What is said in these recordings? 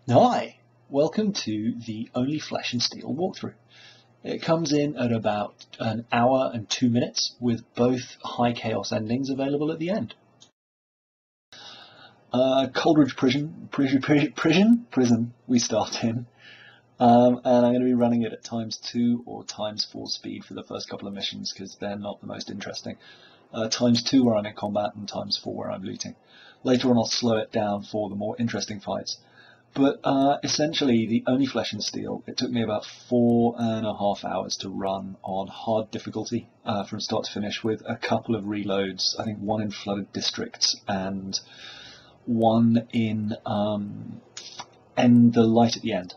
Hi, welcome to the Only Flesh and Steel walkthrough. It comes in at about an hour and 2 minutes with both high chaos endings available at the end. Coldridge Prison we start in, and I'm going to be running it at ×2 or ×4 speed for the first couple of missions because they're not the most interesting. ×2 where I'm in combat and ×4 where I'm looting. Later on I'll slow it down for the more interesting fights. But essentially, the Only Flesh and Steel, it took me about 4.5 hours to run on hard difficulty from start to finish, with a couple of reloads. I think one in flooded districts and one in the light at the end.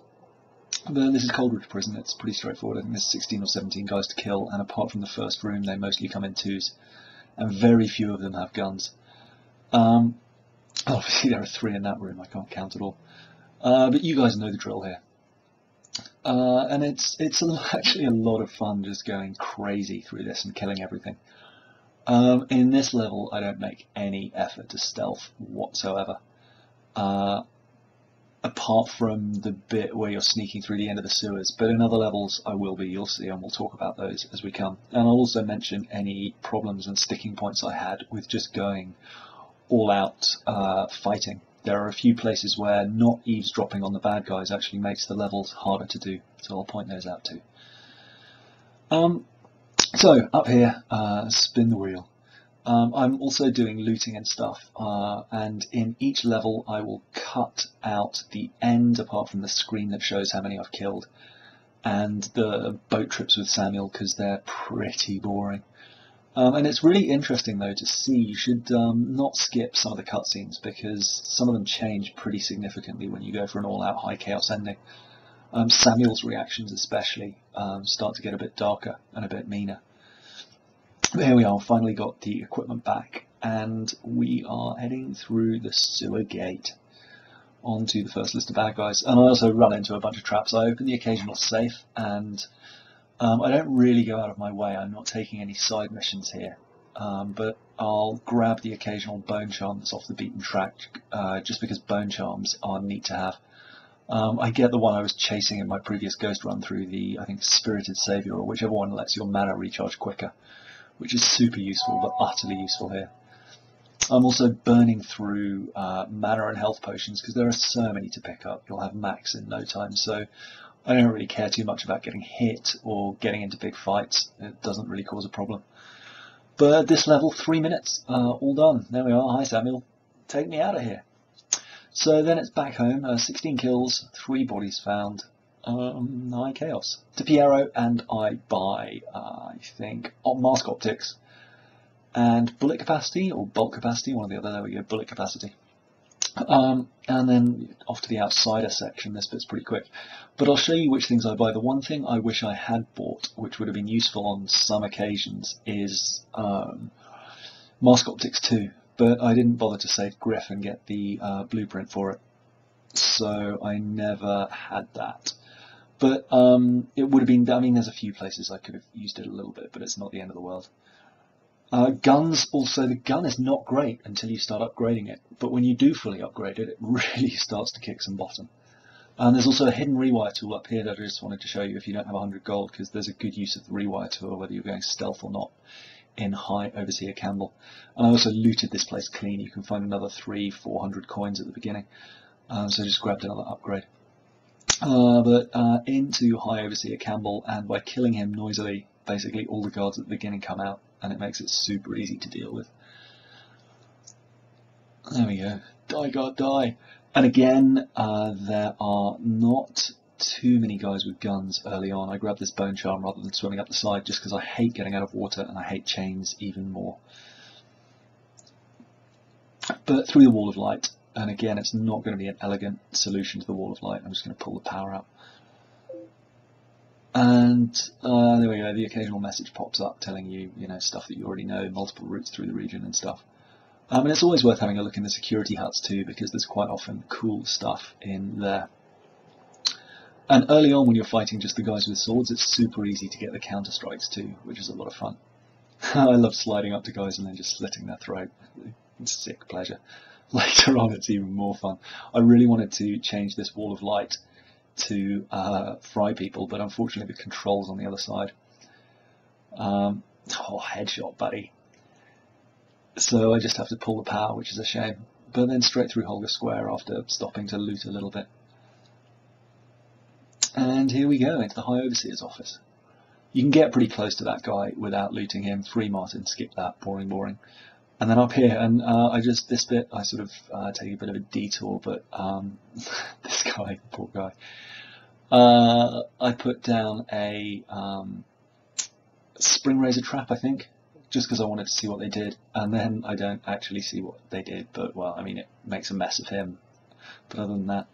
But this is Coldridge Prison. It's pretty straightforward. I think there's 16 or 17 guys to kill, and apart from the first room, they mostly come in twos, and very few of them have guns. Obviously, there are 3 in that room. I can't count it all. But you guys know the drill here. And it's actually a lot of fun just going crazy through this and killing everything. In this level, I don't make any effort to stealth whatsoever. Apart from the bit where you're sneaking through the end of the sewers. But in other levels, I will be, you'll see, and we'll talk about those as we come. And I'll also mention any problems and sticking points I had with just going all out fighting. There are a few places where not eavesdropping on the bad guys actually makes the levels harder to do, so I'll point those out too. So up here, spin the wheel. I'm also doing looting and stuff, and in each level I will cut out the end, apart from the screen that shows how many I've killed, and the boat trips with Samuel, because they're pretty boring. And it's really interesting though to see. You should not skip some of the cutscenes because some of them change pretty significantly when you go for an all-out high chaos ending. Samuel's reactions especially start to get a bit darker and a bit meaner. But here we are, finally got the equipment back, and we are heading through the sewer gate onto the first list of bad guys. And I also run into a bunch of traps. I open the occasional safe, and I don't really go out of my way. I'm not taking any side missions here, but I'll grab the occasional bone charm that's off the beaten track, just because bone charms are neat to have. I get the one I was chasing in my previous ghost run through, the, I think, Spirited Saviour, or whichever one lets your mana recharge quicker, which is super useful, but utterly useful here. I'm also burning through mana and health potions, because there are so many to pick up. You'll have max in no time, so I don't really care too much about getting hit or getting into big fights. It doesn't really cause a problem. But at this level, 3 minutes, all done. There we are. Hi Samuel, take me out of here. So then it's back home. 16 kills, 3 bodies found, high chaos. To Piero, and I buy, I think, mask optics and bullet capacity, or bulk capacity, one or the other. There we go, bullet capacity. And then off to the outsider section. This bit's pretty quick, but I'll show you which things I buy. The one thing I wish I had bought, which would have been useful on some occasions, is mask optics too, but I didn't bother to save Griff and get the blueprint for it, so I never had that. But it would have been, I mean, there's a few places I could have used it a little bit, but it's not the end of the world. Guns, also, the gun is not great until you start upgrading it, but when you do fully upgrade it, it really starts to kick some bottom. And there's also a hidden rewire tool up here that I just wanted to show you if you don't have 100 gold, because there's a good use of the rewire tool, whether you're going stealth or not, in High Overseer Campbell. And I also looted this place clean. You can find another 300-400 coins at the beginning, so just grabbed another upgrade. Into High Overseer Campbell, and by killing him noisily, basically all the guards at the beginning come out, and it makes it super easy to deal with. There we go. Die, guard, die. And again, there are not too many guys with guns early on. I grabbed this bone charm rather than swimming up the side, just because I hate getting out of water, and I hate chains even more. But through the wall of light, and again, it's not going to be an elegant solution to the wall of light. I'm just going to pull the power out. And there we go, the occasional message pops up telling you, stuff that you already know, multiple routes through the region and stuff. And it's always worth having a look in the security huts too, because there's quite often cool stuff in there. And early on when you're fighting just the guys with swords, it's super easy to get the counter strikes too, which is a lot of fun. I love sliding up to guys and then just slitting their throat. It's sick pleasure. Later on it's even more fun. I really wanted to change this wall of light to fry people, but unfortunately the controls on the other side. Oh, headshot, buddy. So I just have to pull the power, which is a shame. But then straight through Holger Square after stopping to loot a little bit. And here we go, into the High Overseer's office. You can get pretty close to that guy without looting him. Free Martin, skip that, boring, boring. And then up here, and this bit, I sort of take a bit of a detour, but this guy, poor guy. I put down a spring razor trap, I think, just because I wanted to see what they did, and then I don't actually see what they did, but, well, I mean, it makes a mess of him, but other than that.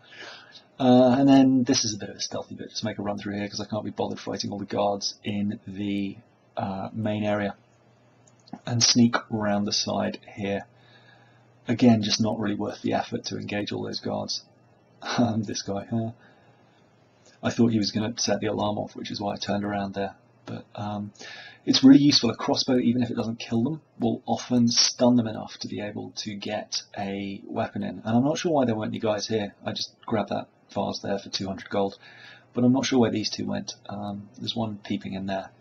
And then this is a bit of a stealthy bit, just make a run through here, because I can't be bothered fighting all the guards in the main area, and sneak around the side here. Again, just not really worth the effort to engage all those guards. This guy, I thought he was going to set the alarm off, which is why I turned around there. But it's really useful. A crossbow, even if it doesn't kill them, will often stun them enough to be able to get a weapon in. And I'm not sure why there weren't any guys here. I just grabbed that vase there for 200 gold. But I'm not sure where these two went. There's one peeping in there.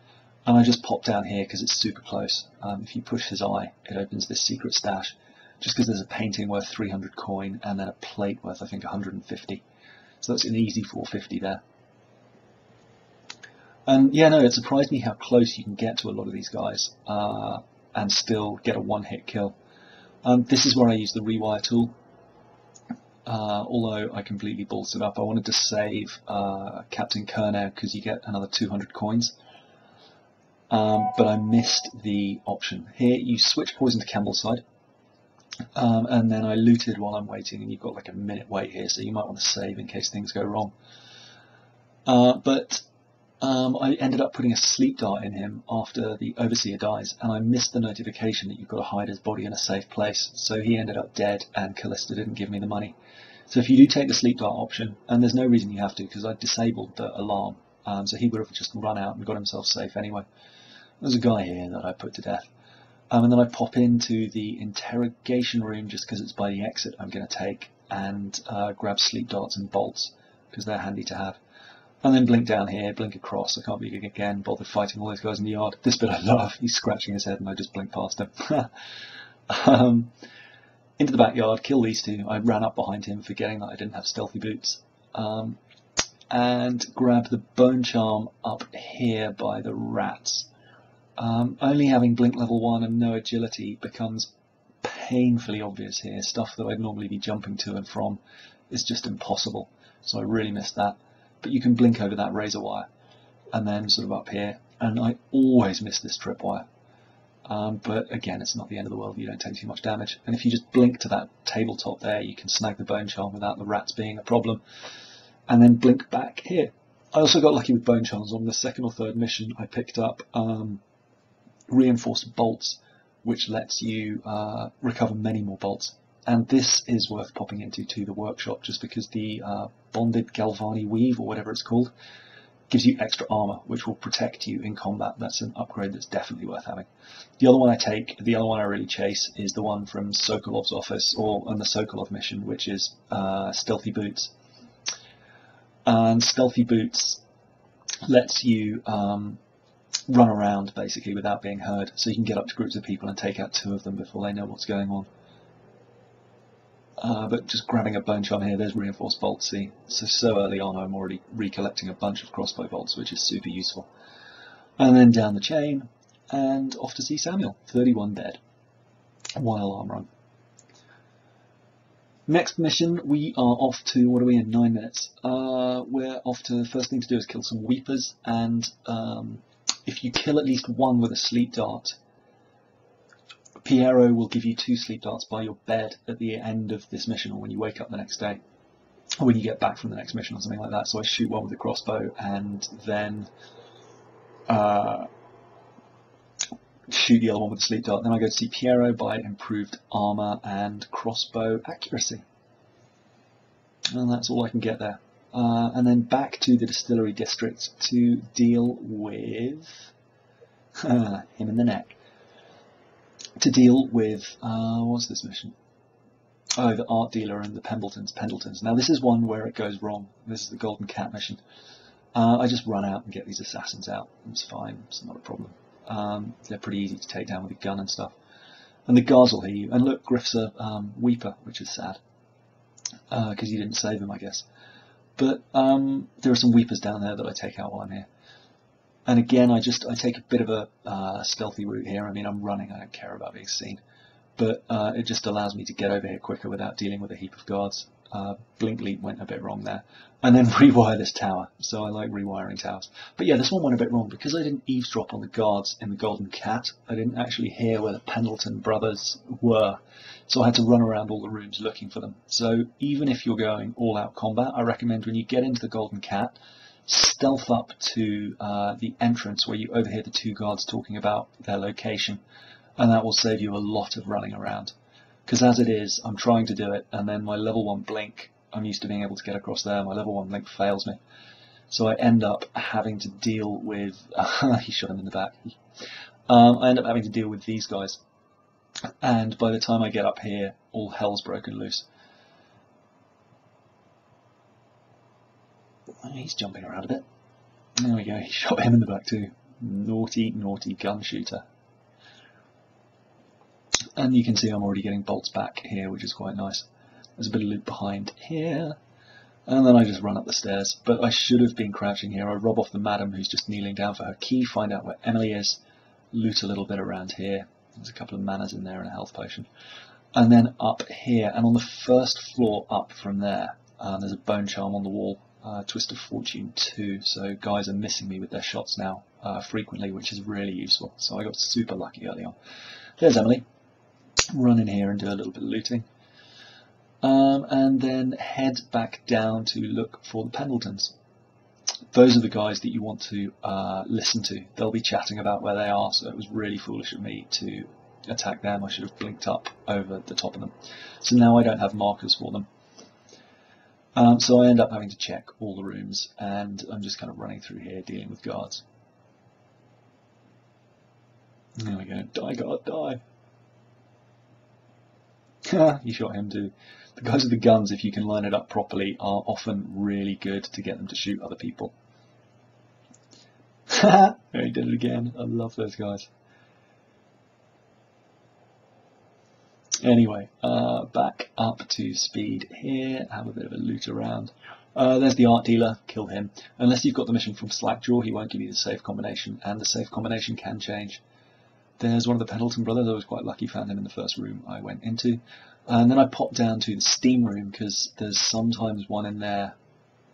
And I just popped down here because it's super close. If you push his eye, it opens this secret stash. Just because there's a painting worth 300 coin and then a plate worth, I think, 150. So that's an easy 450 there. And yeah, no, it surprised me how close you can get to a lot of these guys and still get a one-hit kill. This is where I use the rewire tool. Although I completely ballsed it up. I wanted to save Captain Kernow because you get another 200 coins. But I missed the option. Here you switch poison to Campbell's side. And then I looted while I'm waiting, and you've got like a minute wait here, so you might want to save in case things go wrong. But I ended up putting a sleep dart in him after the Overseer dies, and I missed the notification that you've got to hide his body in a safe place, so he ended up dead, and Callista didn't give me the money. So if you do take the sleep dart option, and there's no reason you have to, because I disabled the alarm, so he would have just run out and got himself safe anyway. There's a guy here that I put to death. And then I pop into the interrogation room just because it's by the exit I'm going to take, and grab sleep darts and bolts because they're handy to have. And then blink down here, blink across. I can't be again bothered fighting all those guys in the yard. This bit I love. He's scratching his head and I just blink past him. Into the backyard, kill these two. I ran up behind him forgetting that I didn't have stealthy boots. And grab the bone charm up here by the rats. Only having blink level 1 and no agility becomes painfully obvious here. Stuff that I'd normally be jumping to and from is just impossible. So I really missed that. But you can blink over that razor wire and then sort of up here. And I always miss this tripwire. But again, it's not the end of the world. You don't take too much damage. And if you just blink to that tabletop there, you can snag the bone charm without the rats being a problem. And then blink back here. I also got lucky with bone charms. On the second or third mission, I picked up reinforced bolts, which lets you recover many more bolts. And this is worth popping into to the workshop, just because the bonded Galvani weave, or whatever it's called, gives you extra armor, which will protect you in combat. That's an upgrade that's definitely worth having. The other one I really chase, is the one from Sokolov's office, or on the Sokolov mission, which is stealthy boots. And stealthy boots lets you run around basically without being heard, so you can get up to groups of people and take out 2 of them before they know what's going on. But just grabbing a bone charm here, there's reinforced bolts. See, so early on I'm already recollecting a bunch of crossbow bolts, which is super useful. And then down the chain and off to see Samuel. 31 dead. 1 alarm run. Next mission, we are off to, what are we in, 9 minutes. We're off to, the first thing to do is kill some weepers, and if you kill at least 1 with a sleep dart, Piero will give you 2 sleep darts by your bed at the end of this mission, or when you wake up the next day, or when you get back from the next mission or something like that. So I shoot 1 with a crossbow and then shoot the other one with a sleep dart. Then I go to see Piero, buy improved armour and crossbow accuracy. And that's all I can get there. And then back to the distillery district to deal with him in the neck. To deal with, what's this mission? Oh, the art dealer and the Pendletons. Now this is one where it goes wrong. This is the Golden Cat mission. I just run out and get these assassins out. It's fine. It's not a problem. They're pretty easy to take down with a gun and stuff. And the guards will hear you. And look, Griff's a Weeper, which is sad. Because you didn't save him, I guess. But there are some Weepers down there that I take out while I'm here. And again, I take a bit of a stealthy route here. I mean, I'm running. I don't care about being seen. But it just allows me to get over here quicker without dealing with a heap of guards. Blink Leap went a bit wrong there. And then rewire this tower. So I like rewiring towers. But yeah, this one went a bit wrong. Because I didn't eavesdrop on the guards in the Golden Cat, I didn't actually hear where the Pendleton brothers were. So I had to run around all the rooms looking for them. So even if you're going all-out combat, I recommend when you get into the Golden Cat, stealth up to the entrance where you overhear the two guards talking about their location. And that will save you a lot of running around. Because as it is, I'm trying to do it, and then my level 1 blink, I'm used to being able to get across there, my level 1 blink fails me. So I end up having to deal with... he shot him in the back. I end up having to deal with these guys. And by the time I get up here, all hell's broken loose. He's jumping around a bit. There we go, he shot him in the back too. Naughty, naughty gun shooter. And you can see I'm already getting bolts back here, which is quite nice. There's a bit of loot behind here. And then I just run up the stairs. But I should have been crouching here. I rob off the madam who's just kneeling down for her key, find out where Emily is, loot a little bit around here. There's a couple of manas in there and a health potion. And then up here, and on the first floor up from there, there's a bone charm on the wall. Twist of Fortune 2, so guys are missing me with their shots now frequently, which is really useful. So I got super lucky early on. There's Emily. Run in here and do a little bit of looting. And then head back down to look for the Pendletons. Those are the guys that you want to listen to. They'll be chatting about where they are, so it was really foolish of me to attack them. I should have blinked up over the top of them. So now I don't have markers for them. So I end up having to check all the rooms, and I'm just kind of running through here dealing with guards. There we go. Die, guard, die. You shot him too. The guys with the guns, if you can line it up properly, are often really good to get them to shoot other people. There, he did it again. I love those guys. Anyway, back up to speed here, have a bit of a loot around. There's the art dealer, kill him. Unless you've got the mission from Slackjaw, he won't give you the safe combination, and the safe combination can change. There's one of the Pendleton brothers. I was quite lucky, found him in the first room I went into. And then I popped down to the steam room, because there's sometimes one in there,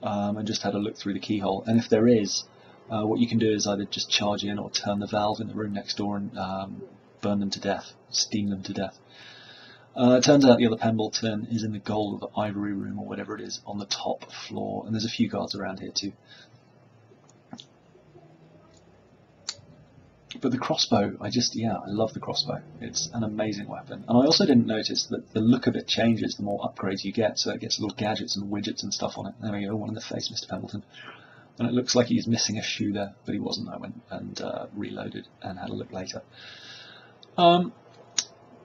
and just had a look through the keyhole. And if there is, what you can do is either just charge in or turn the valve in the room next door and burn them to death, steam them to death. It turns out the other Pendleton is in the gold or the ivory room or whatever it is on the top floor, and there's a few guards around here too. But the crossbow, I love the crossbow. It's an amazing weapon. And I also didn't notice that the look of it changes the more upgrades you get, so it gets little gadgets and widgets and stuff on it. There we go, one in the face, Mr. Pendleton. And it looks like he's missing a shoe there, but he wasn't. I went and reloaded and had a look later.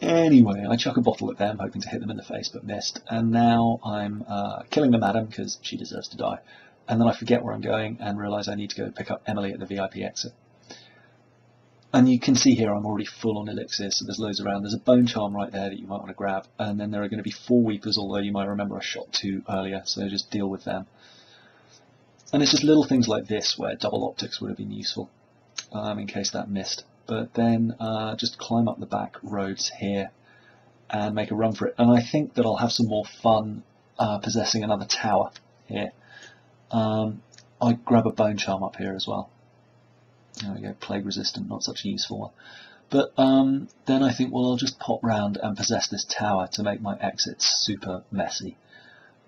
Anyway, I chuck a bottle at them, hoping to hit them in the face, but missed. And now I'm killing the madam, because she deserves to die. And then I forget where I'm going and realise I need to go pick up Emily at the VIP exit. And you can see here I'm already full on elixir, so there's loads around. There's a bone charm right there that you might want to grab. And then there are going to be 4 Weepers, although you might remember I shot 2 earlier, so just deal with them. And it's just little things like this where double optics would have been useful, in case that missed. But then just climb up the back roads here and make a run for it. And I think that I'll have some more fun possessing another tower here. I grab a bone charm up here as well. There we go, plague resistant, not such a useful one. But then I think, well, I'll just pop round and possess this tower to make my exits super messy.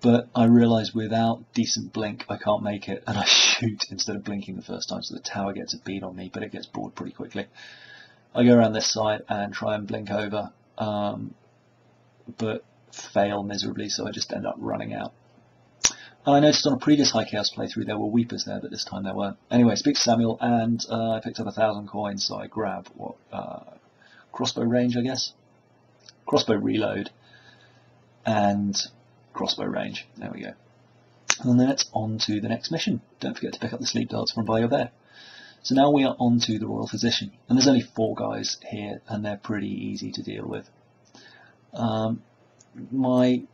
But I realise without decent blink I can't make it, and I shoot instead of blinking the first time, so the tower gets a bead on me, but it gets bored pretty quickly. I go around this side and try and blink over, but fail miserably, so I just end up running out. And I noticed on a previous High Chaos playthrough there were Weepers there, but this time there weren't. Anyway, speak to Samuel, and I picked up 1,000 coins, so I grab, crossbow range, I guess? Crossbow reload. and crossbow range. There we go. And then it's on to the next mission. Don't forget to pick up the sleep darts from by your bed. So now we are on to the Royal Physician, and there's only 4 guys here, and they're pretty easy to deal with. My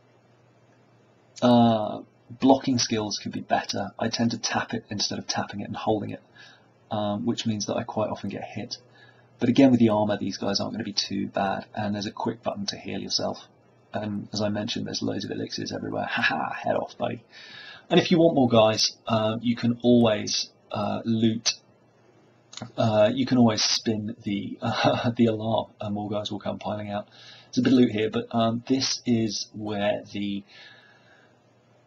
blocking skills could be better. I tend to tap it instead of tapping it and holding it, which means that I quite often get hit. But again, with the armour, these guys aren't going to be too bad, and there's a quick button to heal yourself. And as I mentioned, there's loads of elixirs everywhere. Haha, head off, buddy. And if you want more guys, you can always loot. You can always spin the the alarm, and more guys will come piling out. There's a bit of loot here, but this is where the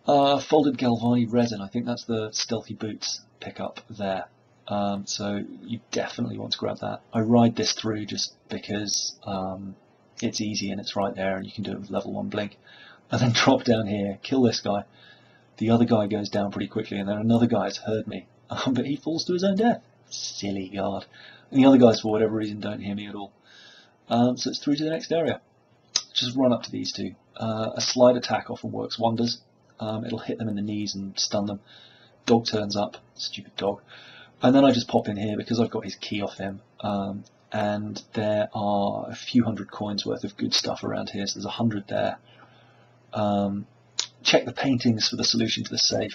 folded Galvani resin, I think that's the stealthy boots, pick up there. So you definitely want to grab that. I ride this through just because it's easy and it's right there, and you can do it with level 1 blink. And then drop down here, kill this guy. The other guy goes down pretty quickly, and then another guy has heard me, but he falls to his own death. Silly guard. And the other guys, for whatever reason, don't hear me at all. So it's through to the next area. Just run up to these two. A slide attack often works wonders. It'll hit them in the knees and stun them. Dog turns up. Stupid dog. And then I just pop in here because I've got his key off him. And there are a few hundred coins worth of good stuff around here. So there's 100 there. Check the paintings for the solution to the safe.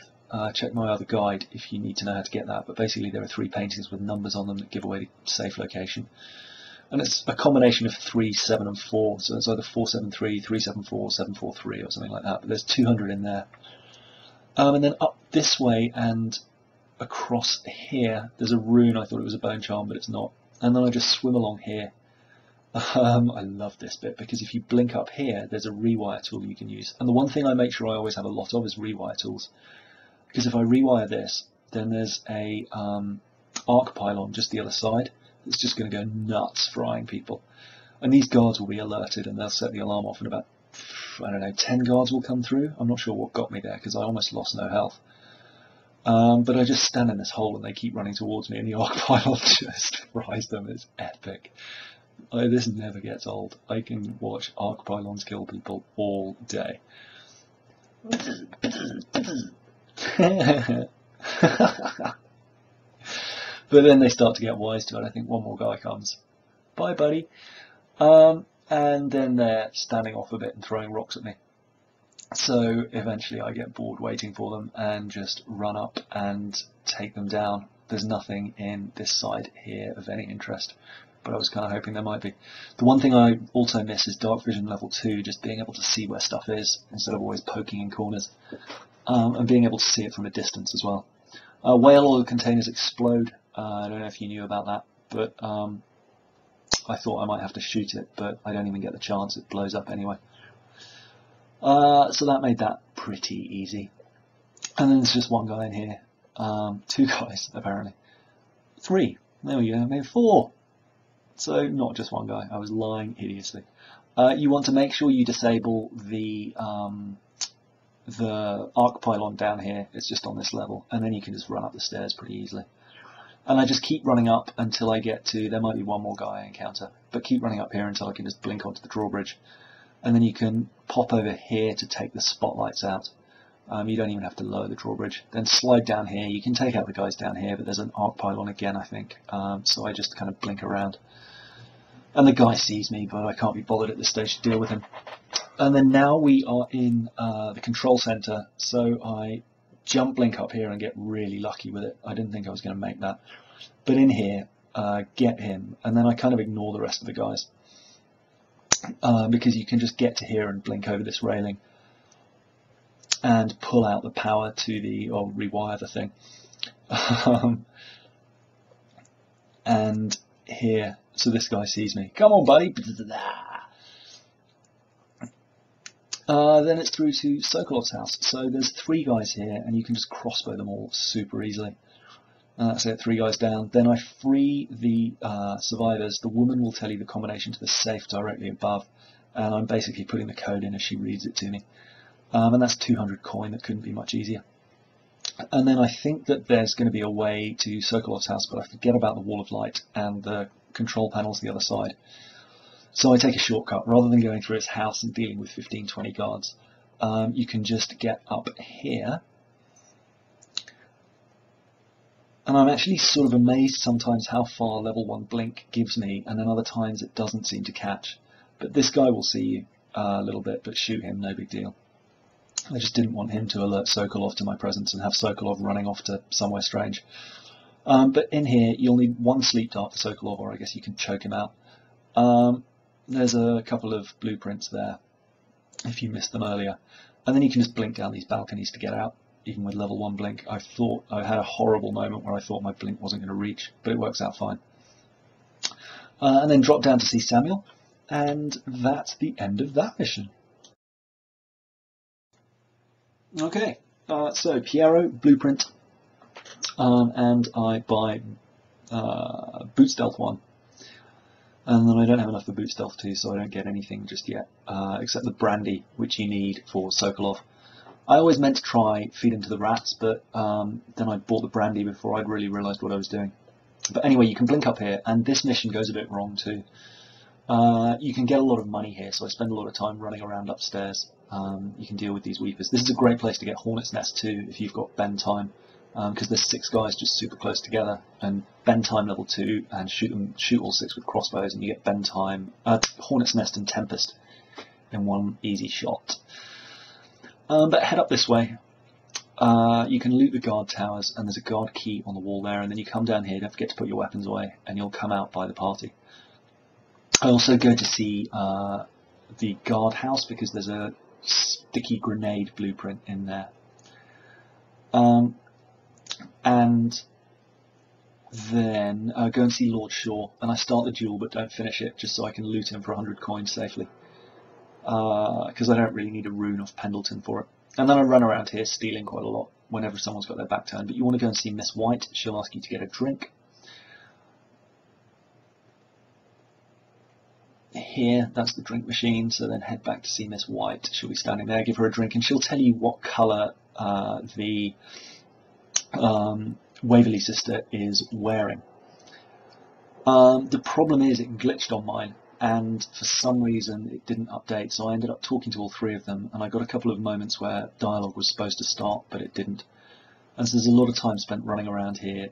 Check my other guide if you need to know how to get that. But basically there are 3 paintings with numbers on them that give away the safe location. And it's a combination of 3, 7 and 4. So it's either 473, 374, 743 or something like that. But there's 200 in there. And then up this way and across here, there's a rune. I thought it was a bone charm, but it's not. And then I just swim along here. I love this bit because if you blink up here, there's a rewire tool you can use. And the one thing I make sure I always have a lot of is rewire tools. Because if I rewire this, then there's a arc pylon just the other side. It's just going to go nuts frying people. And these guards will be alerted and they'll set the alarm off, and about, I don't know, 10 guards will come through. I'm not sure what got me there because I almost lost no health. But I just stand in this hole and they keep running towards me, and the arc pylon just fries them. It's epic. This never gets old. I can watch arc pylons kill people all day. But then they start to get wise to it. I think one more guy comes. Bye, buddy. And then they're standing off a bit and throwing rocks at me. So eventually I get bored waiting for them and just run up and take them down. There's nothing in this side here of any interest, but I was kind of hoping there might be. The one thing I also miss is dark vision level 2, just being able to see where stuff is instead of always poking in corners, and being able to see it from a distance as well. Whale oil containers explode. I don't know if you knew about that, but I thought I might have to shoot it, but I don't even get the chance. It blows up anyway. So that made that pretty easy. And then there's just one guy in here. 2 guys, apparently. 3. There we go, maybe 4. So not just one guy. I was lying hideously. You want to make sure you disable the arc pylon down here. It's just on this level, and then you can just run up the stairs pretty easily. And I just keep running up until I get to, there might be one more guy I encounter, but keep running up here until I can just blink onto the drawbridge. And then you can pop over here to take the spotlights out. You don't even have to lower the drawbridge. Then slide down here. You can take out the guys down here, but there's an arc pylon again, I think. So I just kind of blink around. And the guy sees me, but I can't be bothered at this stage to deal with him. And then now we are in the control center, so I jump blink up here and get really lucky with it. I didn't think I was going to make that. But in here, get him, and then I kind of ignore the rest of the guys. Because you can just get to here and blink over this railing and pull out the power to the, or rewire the thing. And here, so this guy sees me. Come on, buddy. Then it's through to Sokolov's house. So there's 3 guys here, and you can just crossbow them all super easily. That's it, 3 guys down. Then I free the survivors. The woman will tell you the combination to the safe directly above, and I'm basically putting the code in as she reads it to me. And that's 200 coin. That couldn't be much easier. And then I think that there's going to be a way to Sokolov's house, but I forget about the wall of light and the control panels the other side. So I take a shortcut. Rather than going through his house and dealing with 15-20 guards, you can just get up here. And I'm actually sort of amazed sometimes how far level 1 blink gives me, and then other times it doesn't seem to catch. But this guy will see you a little bit, but shoot him, no big deal. I just didn't want him to alert Sokolov to my presence and have Sokolov running off to somewhere strange. But in here, you'll need 1 sleep dart for Sokolov, or I guess you can choke him out. There's a couple of blueprints there, if you missed them earlier. And then you can just blink down these balconies to get out, even with level 1 blink. I had a horrible moment where I thought my blink wasn't going to reach, but it works out fine. And then drop down to see Samuel, and that's the end of that mission. Okay, so Piero, blueprint, and I buy boot stealth 1. And then I don't have enough for boot stealth 2, so I don't get anything just yet, except the brandy, which you need for Sokolov. I always meant to try feed him to the rats, but then I bought the brandy before I'd really realised what I was doing. But anyway, you can blink up here, and this mission goes a bit wrong too. You can get a lot of money here, so I spend a lot of time running around upstairs. You can deal with these weepers. This is a great place to get Hornet's Nest too, if you've got bend time, because there's 6 guys just super close together, and bend time level 2, and shoot all 6 with crossbows, and you get bend time, Hornet's Nest and Tempest in 1 easy shot. But head up this way. You can loot the guard towers, and there's a guard key on the wall there, and then you come down here, don't forget to put your weapons away, and you'll come out by the party. I also go to see the guard house, because there's a sticky grenade blueprint in there. And then go and see Lord Shaw, and I start the duel but don't finish it, just so I can loot him for 100 coins safely. Because I don't really need a rune off Pendleton for it. And then I run around here stealing quite a lot whenever someone's got their back turned. But you want to go and see Miss White. She'll ask you to get a drink. Here, that's the drink machine, so then head back to see Miss White. She'll be standing there, give her a drink, and she'll tell you what colour the Waverley sister is wearing. The problem is it glitched on mine, and for some reason it didn't update, so I ended up talking to all 3 of them, and I got a couple of moments where dialogue was supposed to start, but it didn't. And so there's a lot of time spent running around here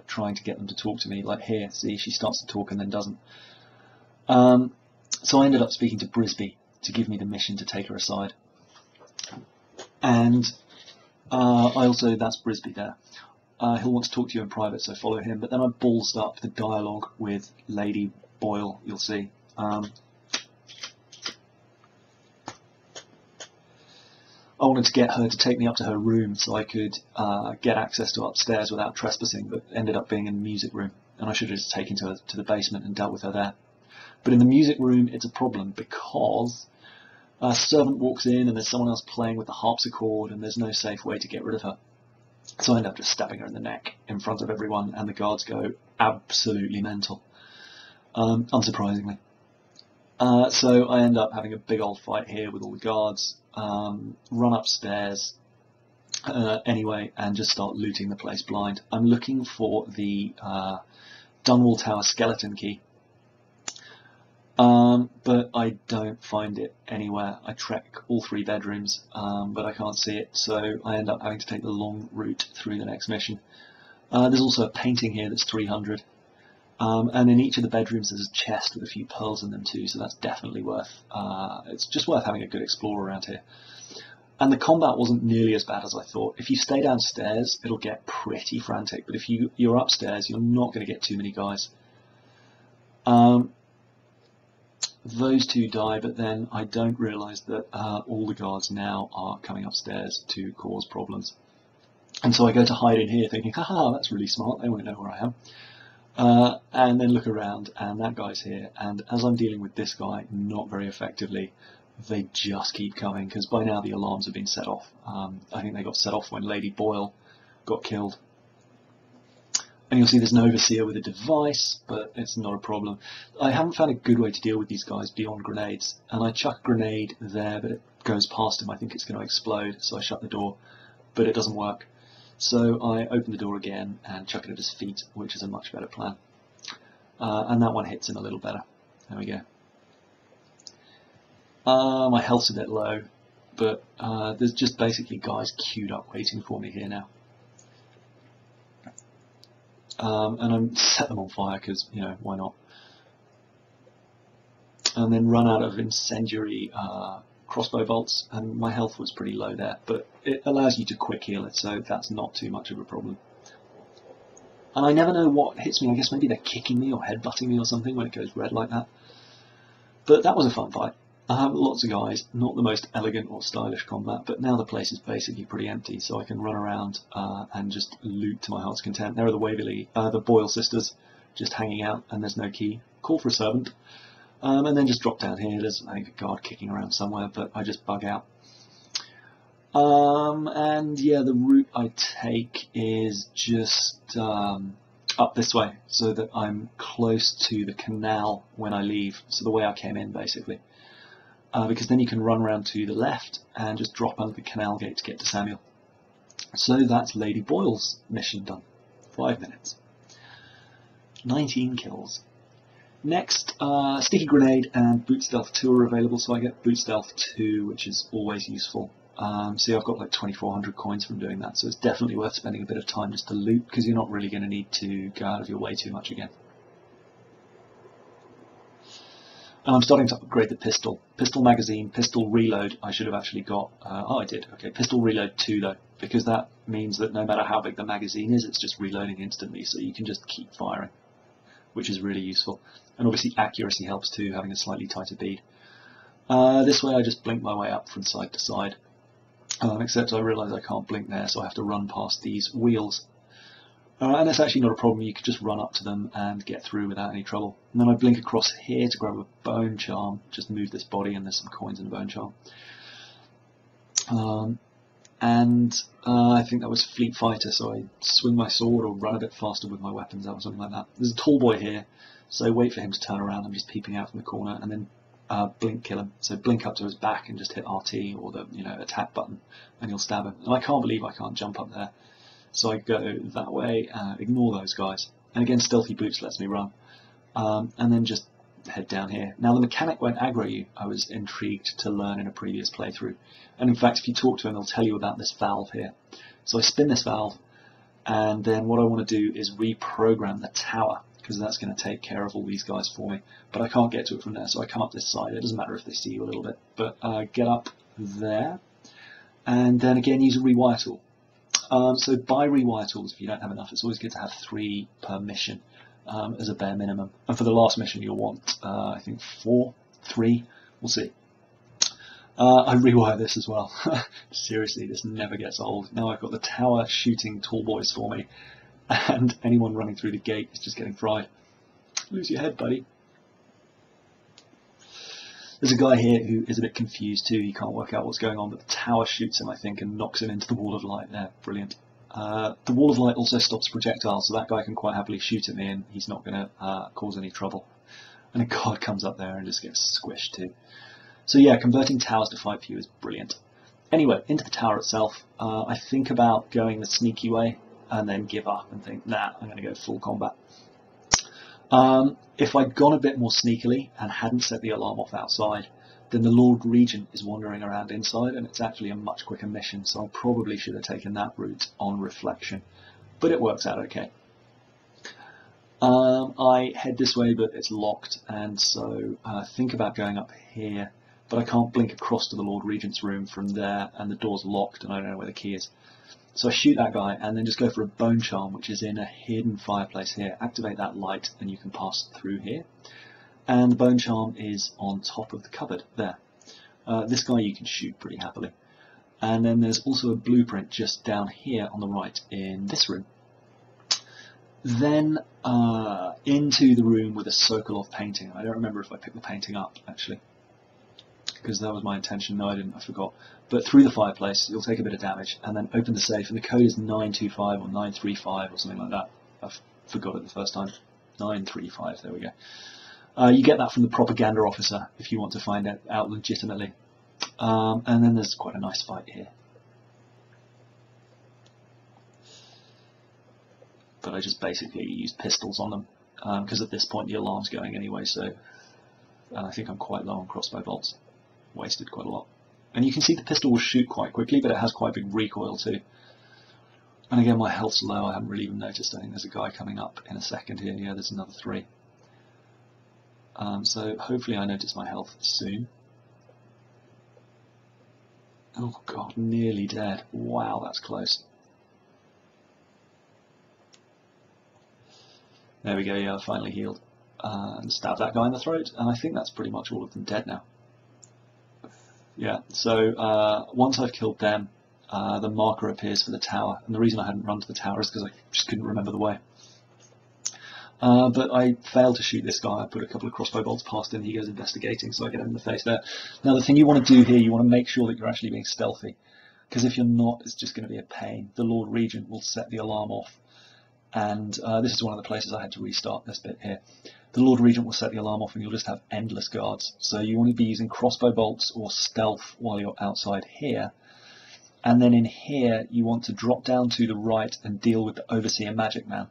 trying to get them to talk to me. Like here, see, she starts to talk and then doesn't. So I ended up speaking to Brisby to give me the mission to take her aside. And that's Brisby there. He'll want to talk to you in private, so follow him. But then I ballsed up the dialogue with Lady Boyle, you'll see. I wanted to get her to take me up to her room so I could get access to upstairs without trespassing, but ended up being in the music room. And I should have just taken her to the basement and dealt with her there. But in the music room, it's a problem because a servant walks in and there's someone else playing with the harpsichord and there's no safe way to get rid of her. So I end up just stabbing her in the neck in front of everyone, and the guards go absolutely mental, unsurprisingly. So I end up having a big old fight here with all the guards, run upstairs anyway, and just start looting the place blind. I'm looking for the Dunwall Tower skeleton key. But I don't find it anywhere. I trek all 3 bedrooms, but I can't see it, so I end up having to take the long route through the next mission. There's also a painting here that's 300, and in each of the bedrooms there's a chest with a few pearls in them too, so that's definitely worth, it's just worth having a good explore around here. And the combat wasn't nearly as bad as I thought. If you stay downstairs, it'll get pretty frantic, but if you're upstairs, you're not going to get too many guys. Those 2 die, but then I don't realise that all the guards now are coming upstairs to cause problems. And so I go to hide in here thinking, haha, that's really smart, they won't know where I am. And then look around, and that guy's here, and as I'm dealing with this guy not very effectively, they just keep coming, because by now the alarms have been set off. I think they got set off when Lady Boyle got killed. And you'll see there's an overseer with a device, but it's not a problem. I haven't found a good way to deal with these guys beyond grenades, and I chuck a grenade there, but it goes past him. I think it's going to explode, so I shut the door, but it doesn't work. So I open the door again and chuck it at his feet, which is a much better plan. And that one hits him a little better. There we go. My health's a bit low, but there's just basically guys queued up waiting for me here now. And I'm set them on fire because, you know, why not? And then run out of incendiary crossbow bolts, and my health was pretty low there, but it allows you to quick heal it, so that's not too much of a problem. And I never know what hits me. I guess maybe they're kicking me or headbutting me or something when it goes red like that. But that was a fun fight. I have lots of guys, not the most elegant or stylish combat, but now the place is basically pretty empty, so I can run around and just loot to my heart's content. There are the Boyle sisters just hanging out, and there's no key. Call for a servant. And then just drop down here. There's, I think, a guard kicking around somewhere, but I just bug out. And yeah, the route I take is just up this way, so that I'm close to the canal when I leave, so the way I came in, basically. Because then you can run around to the left and just drop under the canal gate to get to Samuel. So that's Lady Boyle's mission done. 5 minutes. 19 kills. Next, Sticky Grenade and Boot Stealth 2 are available, so I get Boot Stealth 2, which is always useful. See, I've got like 2,400 coins from doing that, so it's definitely worth spending a bit of time just to loot, because you're not really going to need to go out of your way too much again. And I'm starting to upgrade the pistol. Pistol magazine, pistol reload, I should have actually got. Oh, I did. Okay, pistol reload 2 though, because that means that no matter how big the magazine is, it's just reloading instantly, so you can just keep firing, which is really useful. And obviously accuracy helps too, having a slightly tighter bead. This way I just blink my way up from side to side, except I realise I can't blink there, so I have to run past these wheels. And that's actually not a problem, you could just run up to them and get through without any trouble. And then I blink across here to grab a bone charm, just move this body and there's some coins in the bone charm. I think that was Fleet Fighter, so I swing my sword or run a bit faster with my weapons out or something like that. There's a tall boy here, so wait for him to turn around. I'm just peeping out from the corner, and then blink kill him. So blink up to his back and just hit RT or the attack button, and you'll stab him. And I can't believe I can't jump up there. So I go that way, ignore those guys. And again, Stealthy Boots lets me run. And then just head down here. Now the mechanic won't aggro you. I was intrigued to learn in a previous playthrough. And in fact, if you talk to him, they'll tell you about this valve here. So I spin this valve, and then what I want to do is reprogram the tower, because that's going to take care of all these guys for me. But I can't get to it from there, so I come up this side. It doesn't matter if they see you a little bit. But get up there, and then again use a rewire tool. So buy rewire tools if you don't have enough. It's always good to have 3 per mission as a bare minimum. And for the last mission you'll want, I think 4, 3, we'll see. I rewire this as well. Seriously, this never gets old. Now I've got the tower shooting tall boys for me, and anyone running through the gate is just getting fried. Lose your head, buddy. There's a guy here who is a bit confused too. He can't work out what's going on, but the tower shoots him, I think, and knocks him into the wall of light there. Brilliant. The wall of light also stops projectiles, so that guy can quite happily shoot at me and he's not going to cause any trouble. And a guard comes up there and just gets squished too. So yeah, converting towers to fight for you is brilliant. Anyway, into the tower itself, I think about going the sneaky way and then give up and think, nah, I'm going to go full combat. If I'd gone a bit more sneakily and hadn't set the alarm off outside, then the Lord Regent is wandering around inside, and it's actually a much quicker mission, so I probably should have taken that route on reflection. But it works out okay. I head this way, but it's locked, and so think about going up here, but I can't blink across to the Lord Regent's room from there, and the door's locked, and I don't know where the key is. So I shoot that guy, and then just go for a bone charm, which is in a hidden fireplace here. Activate that light, and you can pass through here. And the bone charm is on top of the cupboard there. This guy you can shoot pretty happily. And then there's also a blueprint just down here on the right in this room. Then into the room with a circle of painting. I don't remember if I picked the painting up, actually, because that was my intention. No, I didn't, I forgot. But through the fireplace, you'll take a bit of damage, and then open the safe, and the code is 925 or 935 or something like that. I forgot it the first time. 935, there we go. You get that from the propaganda officer if you want to find it out legitimately. And then there's quite a nice fight here. But I just basically use pistols on them, because at this point the alarm's going anyway, so I think I'm quite low on crossbow bolts. wasted quite a lot. And you can see the pistol will shoot quite quickly, but it has quite big recoil too. And again, my health's low, I haven't really even noticed. I think there's a guy coming up in a second here. Yeah, there's another 3. So hopefully I notice my health soon. Oh god, nearly dead. Wow, that's close. There we go, yeah, I finally healed. And stabbed that guy in the throat, and I think that's pretty much all of them dead now. Yeah, so once I've killed them, the marker appears for the tower, and the reason I hadn't run to the tower is because I just couldn't remember the way. But I failed to shoot this guy. I put a couple of crossbow bolts past him, he goes investigating, so I get him in the face there. Now the thing you want to do here, you want to make sure that you're actually being stealthy, because if you're not, it's just going to be a pain. The Lord Regent will set the alarm off, and this is one of the places I had to restart this bit here. The Lord Regent will set the alarm off and you'll just have endless guards. So you want to be using crossbow bolts or stealth while you're outside here. And then in here you want to drop down to the right and deal with the Overseer Magic Man,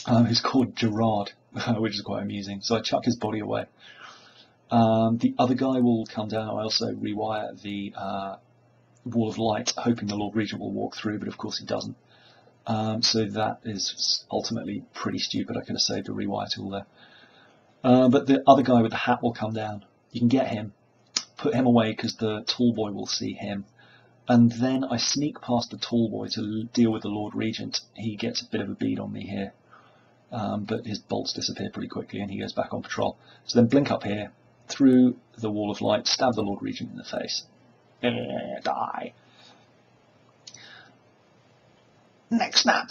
who's called Gerard, which is quite amusing. So I chuck his body away. The other guy will come down. I also rewire the Wall of Light, hoping the Lord Regent will walk through, but of course he doesn't. So that is ultimately pretty stupid. I could have saved a rewire tool there. But the other guy with the hat will come down. You can get him, put him away because the tall boy will see him. And then I sneak past the tall boy to deal with the Lord Regent. He gets a bit of a bead on me here, but his bolts disappear pretty quickly and he goes back on patrol. So then blink up here, through the Wall of Light, stab the Lord Regent in the face. Die. Next snap.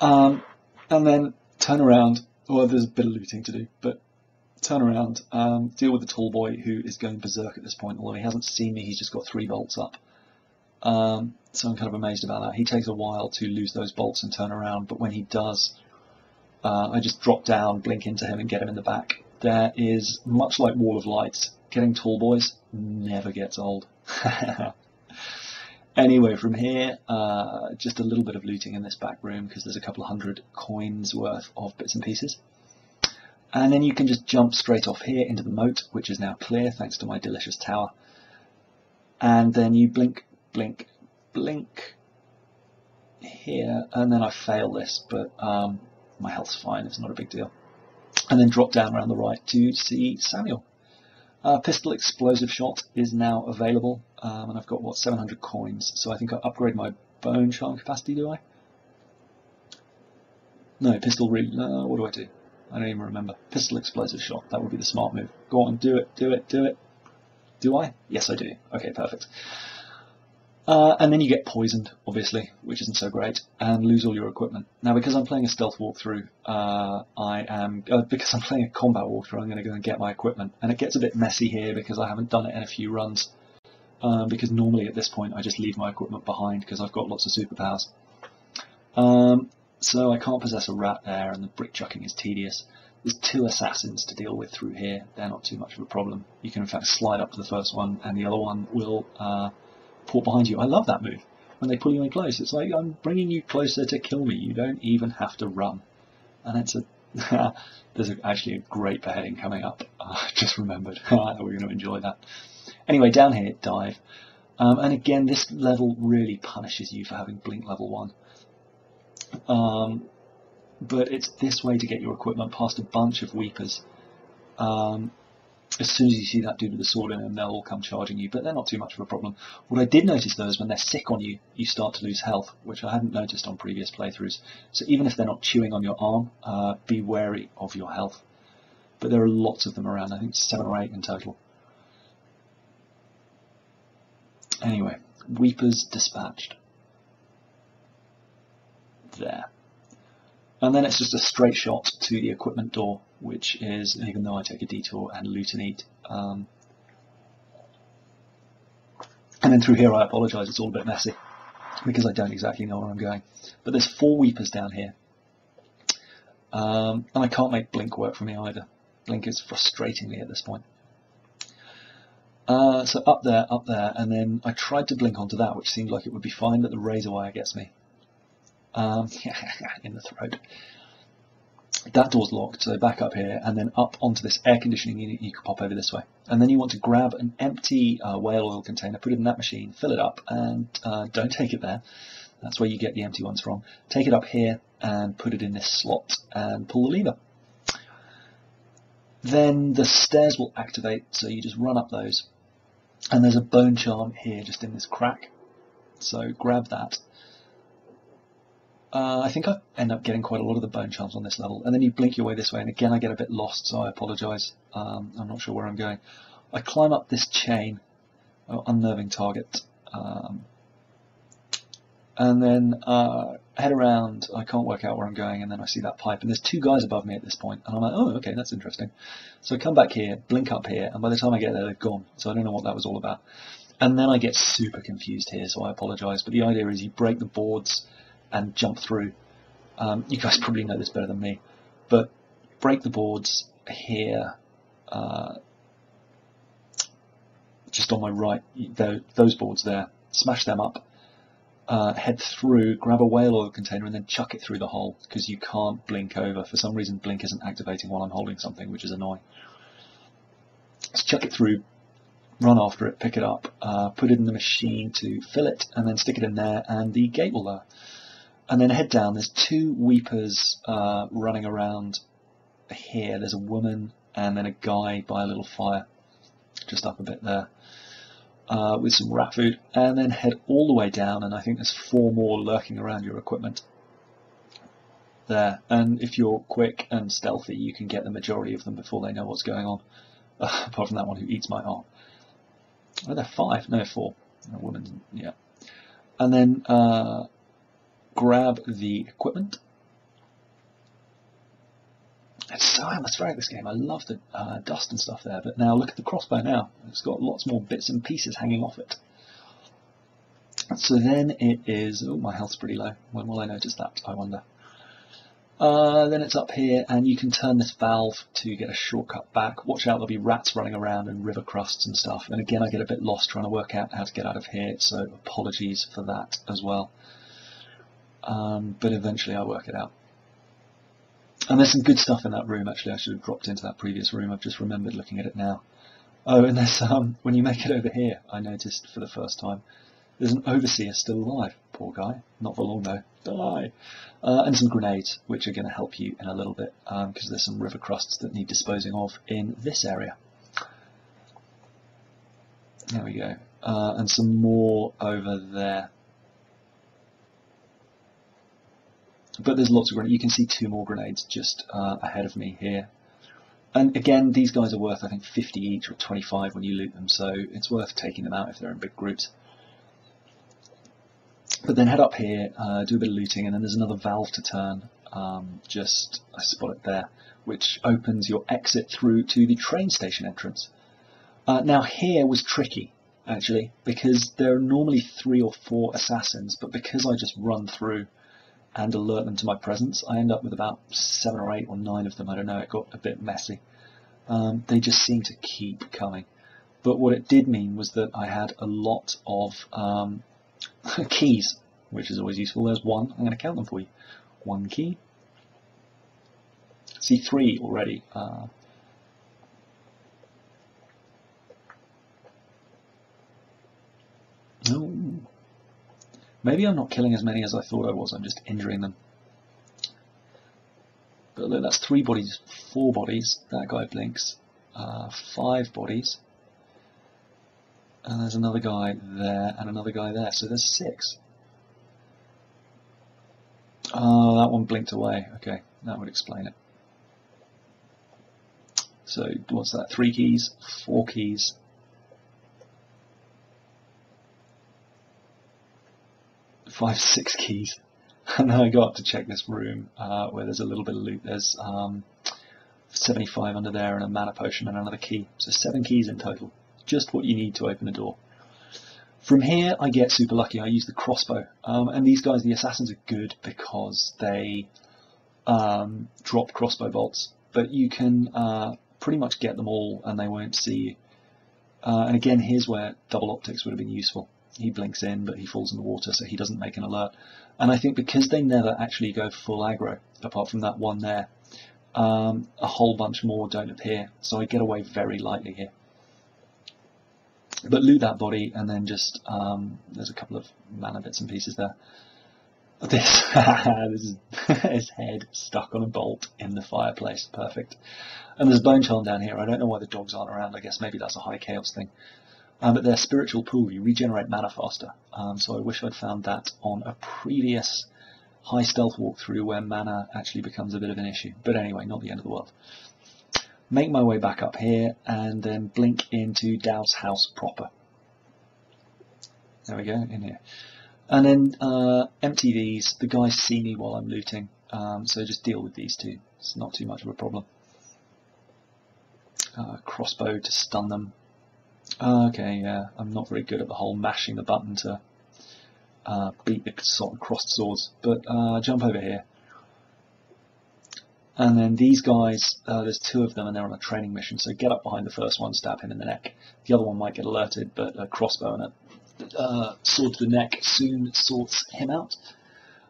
And then turn around. Well, there's a bit of looting to do, but turn around, deal with the tall boy who is going berserk at this point, although he hasn't seen me, he's just got 3 bolts up. So I'm kind of amazed about that. He takes a while to lose those bolts and turn around, but when he does, I just drop down, blink into him and get him in the back. There is, much like Wall of Light, getting tall boys never gets old. Anyway, from here, just a little bit of looting in this back room because there's a couple of 100 coins worth of bits and pieces. And then you can just jump straight off here into the moat, which is now clear thanks to my delicious tower. And then you blink, blink, blink here, and then I fail this, but my health's fine, it's not a big deal. And then drop down around the right to see Samuel. Pistol explosive shot is now available, and I've got, what, 700 coins, so I think I upgrade my bone charm capacity, do I? No, pistol what do I do? I don't even remember. Pistol explosive shot, that would be the smart move. Go on, do it, do it, do it. Do I? Yes, I do. Okay, perfect. And then you get poisoned, obviously, which isn't so great, and lose all your equipment. Now, because I'm playing a stealth walkthrough, because I'm playing a combat walkthrough, I'm going to go and get my equipment. And it gets a bit messy here because I haven't done it in a few runs. Because normally at this point I just leave my equipment behind because I've got lots of superpowers. So I can't possess a rat there, and the brick chucking is tedious. There's 2 assassins to deal with through here. They're not too much of a problem. You can in fact slide up to the first one, and the other one will port behind you. I love that move. When they pull you in close, it's like, I'm bringing you closer to kill me. You don't even have to run. And it's there's actually a great beheading coming up. I just remembered. We're going to enjoy that. Anyway, down here, dive. And again, this level really punishes you for having blink level 1. But it's this way to get your equipment past a bunch of weepers. As soon as you see that dude with the sword in him, they'll all come charging you, but they're not too much of a problem. What I did notice though is when they're sick on you, you start to lose health, which I hadn't noticed on previous playthroughs. So even if they're not chewing on your arm, be wary of your health. But there are lots of them around, I think 7 or 8 in total. Anyway, weepers dispatched. There. And then it's just a straight shot to the equipment door, which is, even though I take a detour and loot and eat. And then through here, I apologise, it's all a bit messy, because I don't exactly know where I'm going. But there's 4 weepers down here. And I can't make blink work for me either. Blink is frustrating me at this point. So up there, and then I tried to blink onto that, which seemed like it would be fine, but the razor wire gets me. In the throat. That door's locked, so back up here, and then up onto this air conditioning unit. You can pop over this way. And then you want to grab an empty whale oil container, put it in that machine, fill it up, and don't take it there. That's where you get the empty ones from. Take it up here and put it in this slot and pull the lever. Then the stairs will activate, so you just run up those. And there's a bone charm here just in this crack. So grab that. I think I end up getting quite a lot of the bone charms on this level. And then you blink your way this way, and again I get a bit lost, so I apologise. I'm not sure where I'm going. I climb up this chain, unnerving target, and then head around. I can't work out where I'm going, and then I see that pipe, and there's two guys above me at this point, and I'm like, oh, okay, that's interesting. So I come back here, blink up here, and by the time I get there, they've gone. So I don't know what that was all about. And then I get super confused here, so I apologise. But the idea is you break the boards and jump through. You guys probably know this better than me, but break the boards here, just on my right, those boards there, smash them up, head through, grab a whale oil container, and then chuck it through the hole, because you can't blink over. For some reason, blink isn't activating while I'm holding something, which is annoying. So chuck it through, run after it, pick it up, put it in the machine to fill it, and then stick it in there, and the gate will lower. And then head down. There's two weepers running around here. There's a woman and then a guy by a little fire just up a bit there with some rat food. And then head all the way down, and I think there's 4 more lurking around your equipment there. And if you're quick and stealthy, you can get the majority of them before they know what's going on, apart from that one who eats my arm. Oh, there are 5, no 4. A woman, yeah. And then grab the equipment. It's so atmospheric, this game. I love the dust and stuff there, but now look at the crossbow now. It's got lots more bits and pieces hanging off it. So then it is... oh, my health's pretty low. When will I notice that, I wonder? Then it's up here, and you can turn this valve to get a shortcut back. Watch out, there'll be rats running around and river crusts and stuff. And again, I get a bit lost trying to work out how to get out of here, so apologies for that as well. But eventually I work it out. And there's some good stuff in that room, actually. I should have dropped into that previous room. I've just remembered looking at it now. Oh, and there's when you make it over here, I noticed for the first time, there's an overseer still alive. Poor guy. Not for long though. Die. And some grenades, which are going to help you in a little bit, because there's some river crusts that need disposing of in this area. There we go. And some more over there. But there's lots of grenades. You can see 2 more grenades just ahead of me here. And again, these guys are worth, I think, 50 each or 25 when you loot them, so it's worth taking them out if they're in big groups. But then head up here, do a bit of looting, and then there's another valve to turn. I spot it there, which opens your exit through to the train station entrance. Now here was tricky, actually, because there are normally 3 or 4 assassins, but because I just run through and alert them to my presence, I end up with about 7 or 8 or 9 of them. I don't know, it got a bit messy. They just seem to keep coming. But what it did mean was that I had a lot of keys, which is always useful. There's 1. I'm going to count them for you. 1 key. See, 3 already. Oh. Maybe I'm not killing as many as I thought I was, I'm just injuring them. But look, that's 3 bodies, 4 bodies, that guy blinks, 5 bodies, and there's another guy there, and another guy there, so there's 6. Oh, that one blinked away, okay, that would explain it. So, what's that, 3 keys, 4 keys, 5, 6 keys, and then I go up to check this room where there's a little bit of loot. There's 75 under there and a mana potion and another key, so 7 keys in total, just what you need to open a door. From here I get super lucky. I use the crossbow, and these guys, the assassins, are good because they drop crossbow bolts, but you can pretty much get them all and they won't see you. And again, here's where double optics would have been useful. He blinks in, but he falls in the water, so he doesn't make an alert. And I think because they never actually go full aggro, apart from that one there, a whole bunch more don't appear, so I get away very lightly here. But loot that body, and then just, there's a couple of mana bits and pieces there. This is his head stuck on a bolt in the fireplace, perfect. And there's a bone charm down here. I don't know why the dogs aren't around, I guess maybe that's a high chaos thing. But their spiritual pool, you regenerate mana faster, so I wish I'd found that on a previous high stealth walkthrough where mana actually becomes a bit of an issue. But anyway, not the end of the world. Make my way back up here and then blink into Dowd's house proper. There we go, in here. And then empty these. The guys see me while I'm looting, so just deal with these two. It's not too much of a problem. Crossbow to stun them. Okay, yeah, I'm not very good at the whole mashing the button to beat the sort of crossed swords, but jump over here. And then these guys, there's two of them and they're on a training mission, so get up behind the first one, stab him in the neck. The other one might get alerted, but a crossbow and a sword to the neck soon sorts him out.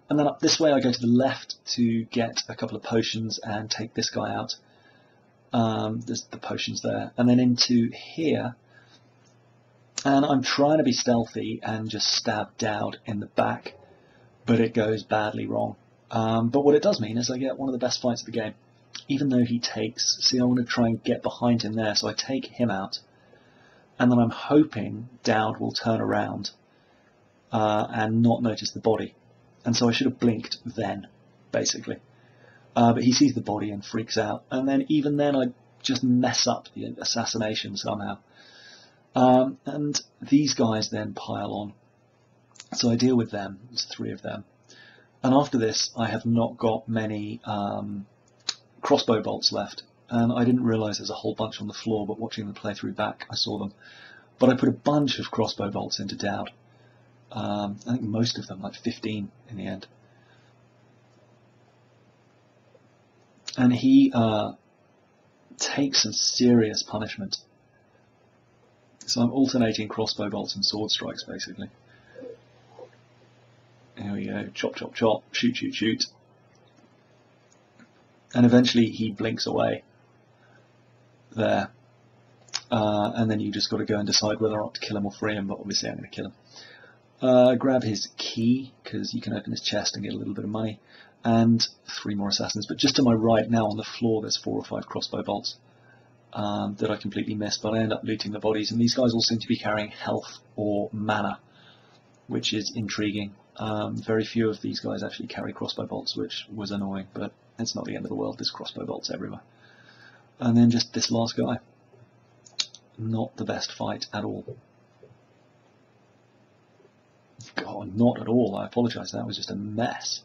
And then up this way I go to the left to get a couple of potions and take this guy out. There's the potions there. And then into here, and I'm trying to be stealthy and just stab Dowd in the back, but it goes badly wrong. But what it does mean is I get one of the best fights of the game. Even though he takes... See, I want to try and get behind him there, so I take him out. And then I'm hoping Dowd will turn around and not notice the body. And so I should have blinked then, basically. But he sees the body and freaks out. And then even then I just mess up the assassination somehow. And these guys then pile on. So I deal with them. There's 3 of them. And after this, I have not got many crossbow bolts left. And I didn't realise there's a whole bunch on the floor, but watching the playthrough back, I saw them. But I put a bunch of crossbow bolts into Dowd. I think most of them, like 15 in the end. And he takes some serious punishment. So I'm alternating crossbow bolts and sword strikes, basically. Here we go, chop, chop, chop, shoot, shoot, shoot. And eventually he blinks away. There. And then you just got to go and decide whether or not to kill him or free him, but obviously I'm going to kill him. Grab his key, because you can open his chest and get a little bit of money. And 3 more assassins. But just to my right now on the floor there's 4 or 5 crossbow bolts that I completely missed, but I end up looting the bodies. And these guys all seem to be carrying health or mana, which is intriguing. Very few of these guys actually carry crossbow bolts, which was annoying, but it's not the end of the world. There's crossbow bolts everywhere. And then just this last guy. Not the best fight at all. God, not at all. I apologise. That was just a mess.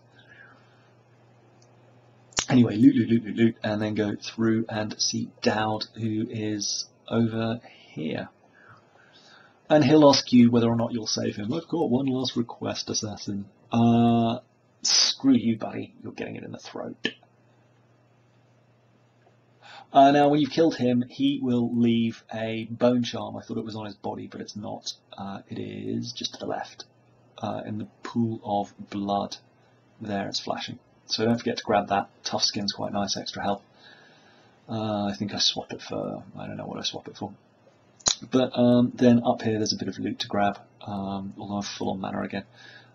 Anyway, loot, loot, loot, loot, loot, and then go through and see Dowd, who is over here. And he'll ask you whether or not you'll save him. I've got one last request, assassin. Screw you, buddy. You're getting it in the throat. Now, when you've killed him, he will leave a bone charm. I thought it was on his body, but it's not. It is just to the left, in the pool of blood. There, it's flashing. So don't forget to grab that. Tough skin's quite nice, extra health. I think I swap it for... I don't know what I swap it for. But then up here there's a bit of loot to grab, although I'm full on mana again.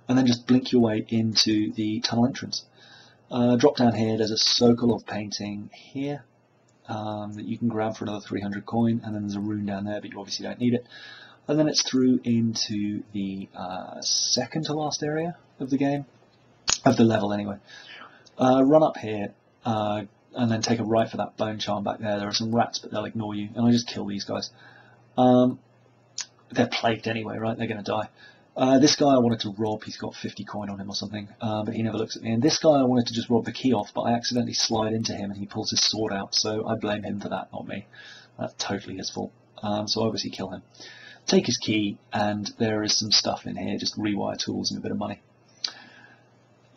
And then just blink your way into the tunnel entrance. Drop down here, there's a Sokolov painting here that you can grab for another 300 coin, and then there's a rune down there, but you obviously don't need it. And then it's through into the second to last area of the game, of the level anyway. Run up here, and then take a right for that bone charm back there. There are some rats, but they'll ignore you, and I just kill these guys. They're plagued anyway, right? They're going to die. This guy I wanted to rob. He's got 50 coin on him or something, but he never looks at me. And this guy I wanted to just rob the key off, but I accidentally slide into him and he pulls his sword out, so I blame him for that, not me. That's totally his fault. So I obviously kill him. Take his key, and there is some stuff in here, just rewire tools and a bit of money.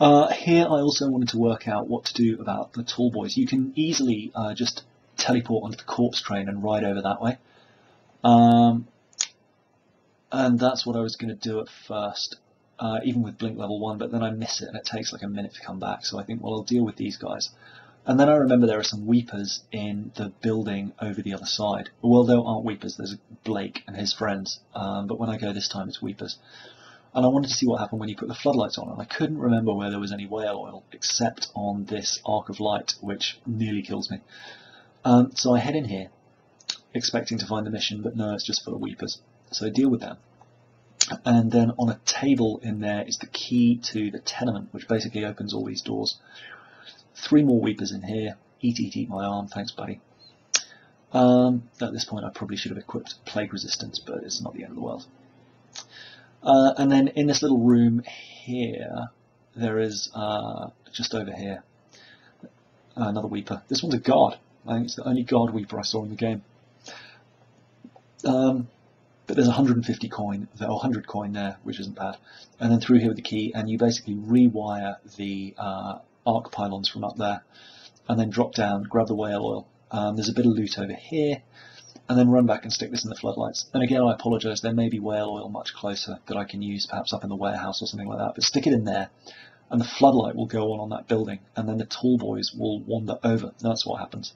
Here I also wanted to work out what to do about the tall boys. You can easily just teleport onto the corpse train and ride over that way. And that's what I was going to do at first, even with Blink level 1, but then I miss it and it takes like a minute to come back, so I think, well, I'll deal with these guys. And then I remember there are some weepers in the building over the other side. Well, there aren't weepers, there's Blake and his friends, but when I go this time it's weepers. And I wanted to see what happened when you put the floodlights on, and I couldn't remember where there was any whale oil except on this arc of light, which nearly kills me. So I head in here, expecting to find the mission, but no, it's just full of weepers. So I deal with them. And then on a table in there is the key to the tenement, which basically opens all these doors. 3 more weepers in here. Eat my arm, thanks buddy. At this point I probably should have equipped plague resistance, but it's not the end of the world. And then in this little room here, there is, just over here, another weeper. This one's a guard. I think it's the only guard weeper I saw in the game. But there's 150 coin, or 100 coin there, which isn't bad. And then through here with the key, and you basically rewire the arc pylons from up there, and then drop down, grab the whale oil. There's a bit of loot over here, and then run back and stick this in the floodlights. And again, I apologise, there may be whale oil much closer that I can use, perhaps up in the warehouse or something like that, but stick it in there, and the floodlight will go on that building, and then the tall boys will wander over. That's what happens.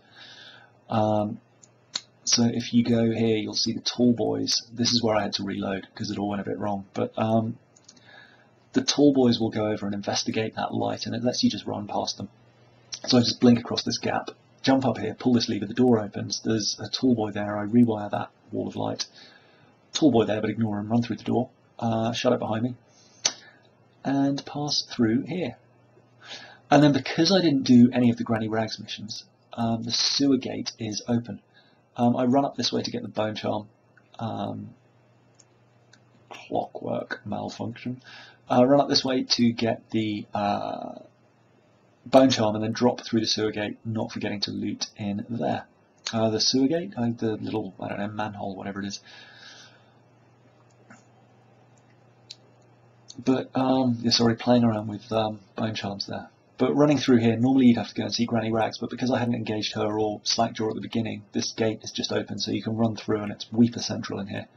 So if you go here, you'll see the tall boys. This is where I had to reload because it all went a bit wrong. But the tall boys will go over and investigate that light, and it lets you just run past them. So I just blink across this gap, jump up here, pull this lever, the door opens. There's a tall boy there. I rewire that wall of light. Tall boy there, but ignore him. Run through the door, shut it behind me, and pass through here. And then because I didn't do any of the Granny Rags missions, the sewer gate is open. I run up this way to get the bone charm. Clockwork malfunction. I run up this way to get the bone charm and then drop through the sewer gate, not forgetting to loot in there. The sewer gate, the little, I don't know, manhole, whatever it is. But, yeah, sorry, playing around with bone charms there. But running through here, normally you'd have to go and see Granny Rags, but because I hadn't engaged her or Slackjaw at the beginning, this gate is just open, so you can run through and it's Weeper Central in here.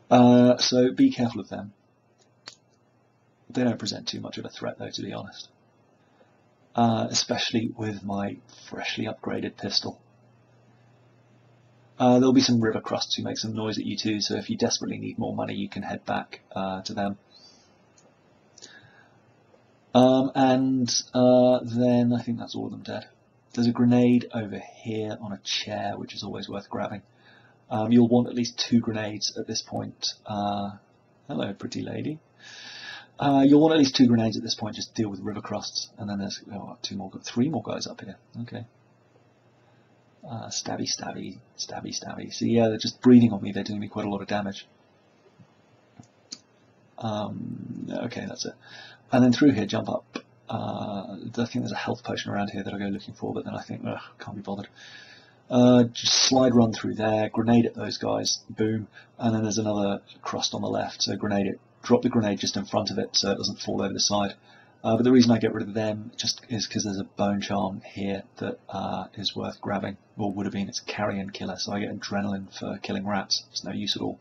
So be careful of them. They don't present too much of a threat though, to be honest. Especially with my freshly upgraded pistol. There'll be some river crusts who make some noise at you too, so if you desperately need more money you can head back to them. Then I think that's all of them dead. There's a grenade over here on a chair, which is always worth grabbing. You'll want at least 2 grenades at this point. Hello, pretty lady. You'll want at least 2 grenades at this point, just deal with river crusts. And then there's 3 more guys up here. Okay. Stabby, stabby, stabby, stabby. So yeah, they're just breathing on me. They're doing me quite a lot of damage. Okay, that's it. And then through here, jump up. I think there's a health potion around here that I'll go looking for, but then I think, ugh, can't be bothered. Just slide run through there, grenade at those guys, boom, and then there's another crust on the left, so grenade it. Drop the grenade just in front of it so it doesn't fall over the side. But the reason I get rid of them just is because there's a bone charm here that is worth grabbing, or would have been. It's a carrion killer, so I get adrenaline for killing rats. It's no use at all.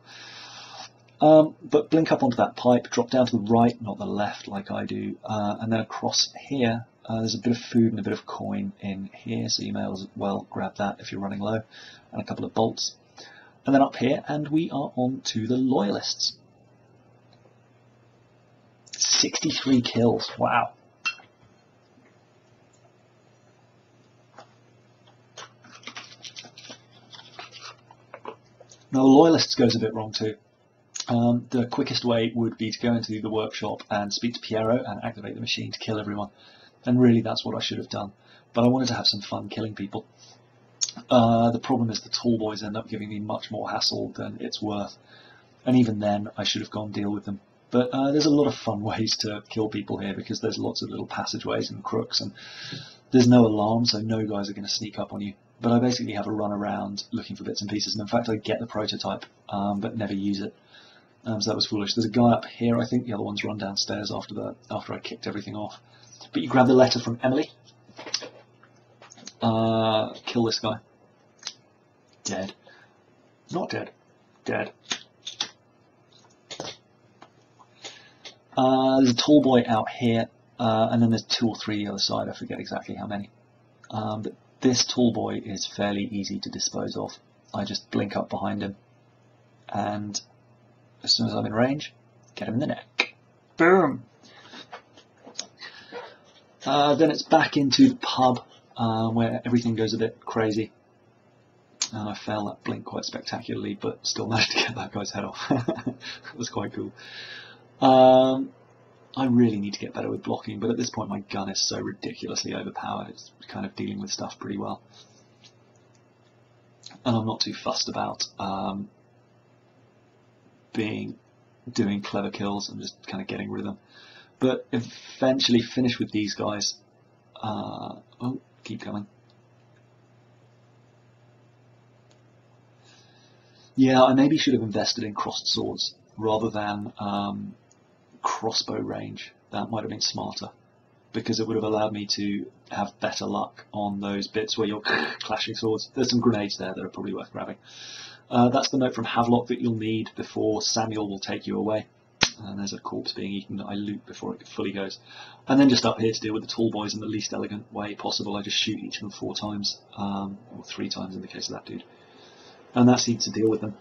But blink up onto that pipe, drop down to the right, not the left like I do, and then across here, there's a bit of food and a bit of coin in here, so you may as well grab that if you're running low, and a couple of bolts. And then up here, and we are on to the Loyalists. 63 kills, wow. Now the Loyalists goes a bit wrong too. The quickest way would be to go into the workshop and speak to Piero and activate the machine to kill everyone. And really that's what I should have done. But I wanted to have some fun killing people. The problem is the tall boys end up giving me much more hassle than it's worth. And even then I should have gone deal with them. But there's a lot of fun ways to kill people here because there's lots of little passageways and crooks and there's no alarm, so no guys are going to sneak up on you. But I basically have a run around looking for bits and pieces, and in fact I get the prototype but never use it. So that was foolish. There's a guy up here, I think the other one's run downstairs after I kicked everything off. But you grab the letter from Emily. Kill this guy. Dead. Not dead. Dead. There's a tall boy out here, and then there's 2 or 3 the other side, I forget exactly how many. But this tall boy is fairly easy to dispose of. I just blink up behind him, and as soon as I'm in range, get him in the neck. Boom! Then it's back into the pub, where everything goes a bit crazy. And I failed that blink quite spectacularly, but still managed to get that guy's head off. That was quite cool. I really need to get better with blocking, but at this point my gun is so ridiculously overpowered, it's kind of dealing with stuff pretty well. And I'm not too fussed about doing clever kills, I'm just kind of getting rid of them. But eventually finish with these guys. Oh, keep coming. Yeah, I maybe should have invested in crossed swords rather than crossbow range. That might have been smarter, because it would have allowed me to have better luck on those bits where you're clashing swords. There's some grenades there that are probably worth grabbing. That's the note from Havelock that you'll need before Samuel will take you away. And there's a corpse being eaten that I loot before it fully goes. And then just up here to deal with the tall boys in the least elegant way possible. I just shoot each of them 4 times, or 3 times in the case of that dude. And that seems to deal with them.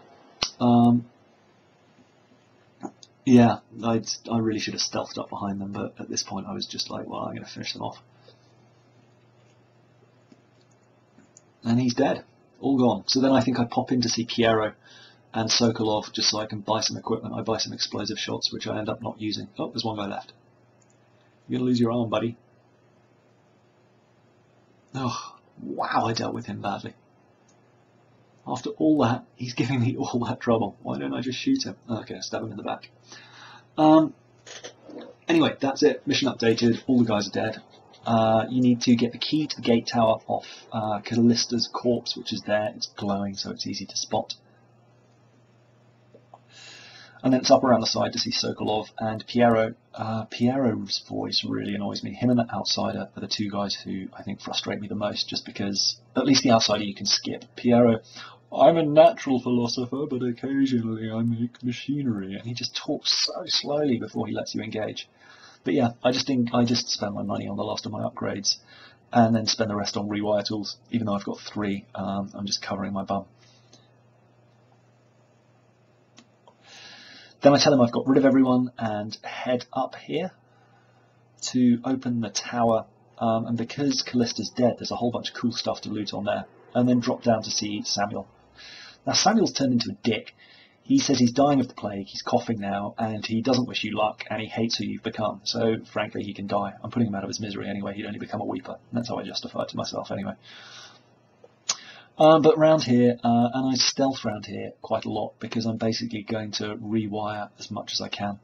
Yeah, I really should have stealthed up behind them, but at this point I was just like, well, I'm going to finish them off. And he's dead. All gone. So then I think I pop in to see Piero and Sokolov just so I can buy some equipment. I buy some explosive shots, which I end up not using. Oh, there's one guy left. You're going to lose your arm, buddy. Oh, wow, I dealt with him badly. After all that, he's giving me all that trouble. Why don't I just shoot him? Okay, stab him in the back. Anyway, that's it. Mission updated. All the guys are dead. You need to get the key to the gate tower off Callista's corpse, which is there. It's glowing, so it's easy to spot. And then it's up around the side to see Sokolov and Piero. Piero's voice really annoys me. Him and the outsider are the 2 guys who I think frustrate me the most, just because at least the outsider you can skip. Piero, I'm a natural philosopher, but occasionally I make machinery, and he just talks so slowly before he lets you engage. But yeah, I just spend my money on the last of my upgrades, and then spend the rest on rewire tools. Even though I've got 3, I'm just covering my bum. Then I tell him I've got rid of everyone and head up here to open the tower. And because Callista's dead, there's a whole bunch of cool stuff to loot on there. And then drop down to see Samuel. Now Samuel's turned into a dick. He says he's dying of the plague, he's coughing now, and he doesn't wish you luck, and he hates who you've become. So frankly, he can die. I'm putting him out of his misery anyway. He'd only become a weeper. That's how I justify it to myself anyway. But round here, and I stealth round here quite a lot because I'm basically going to rewire as much as I can.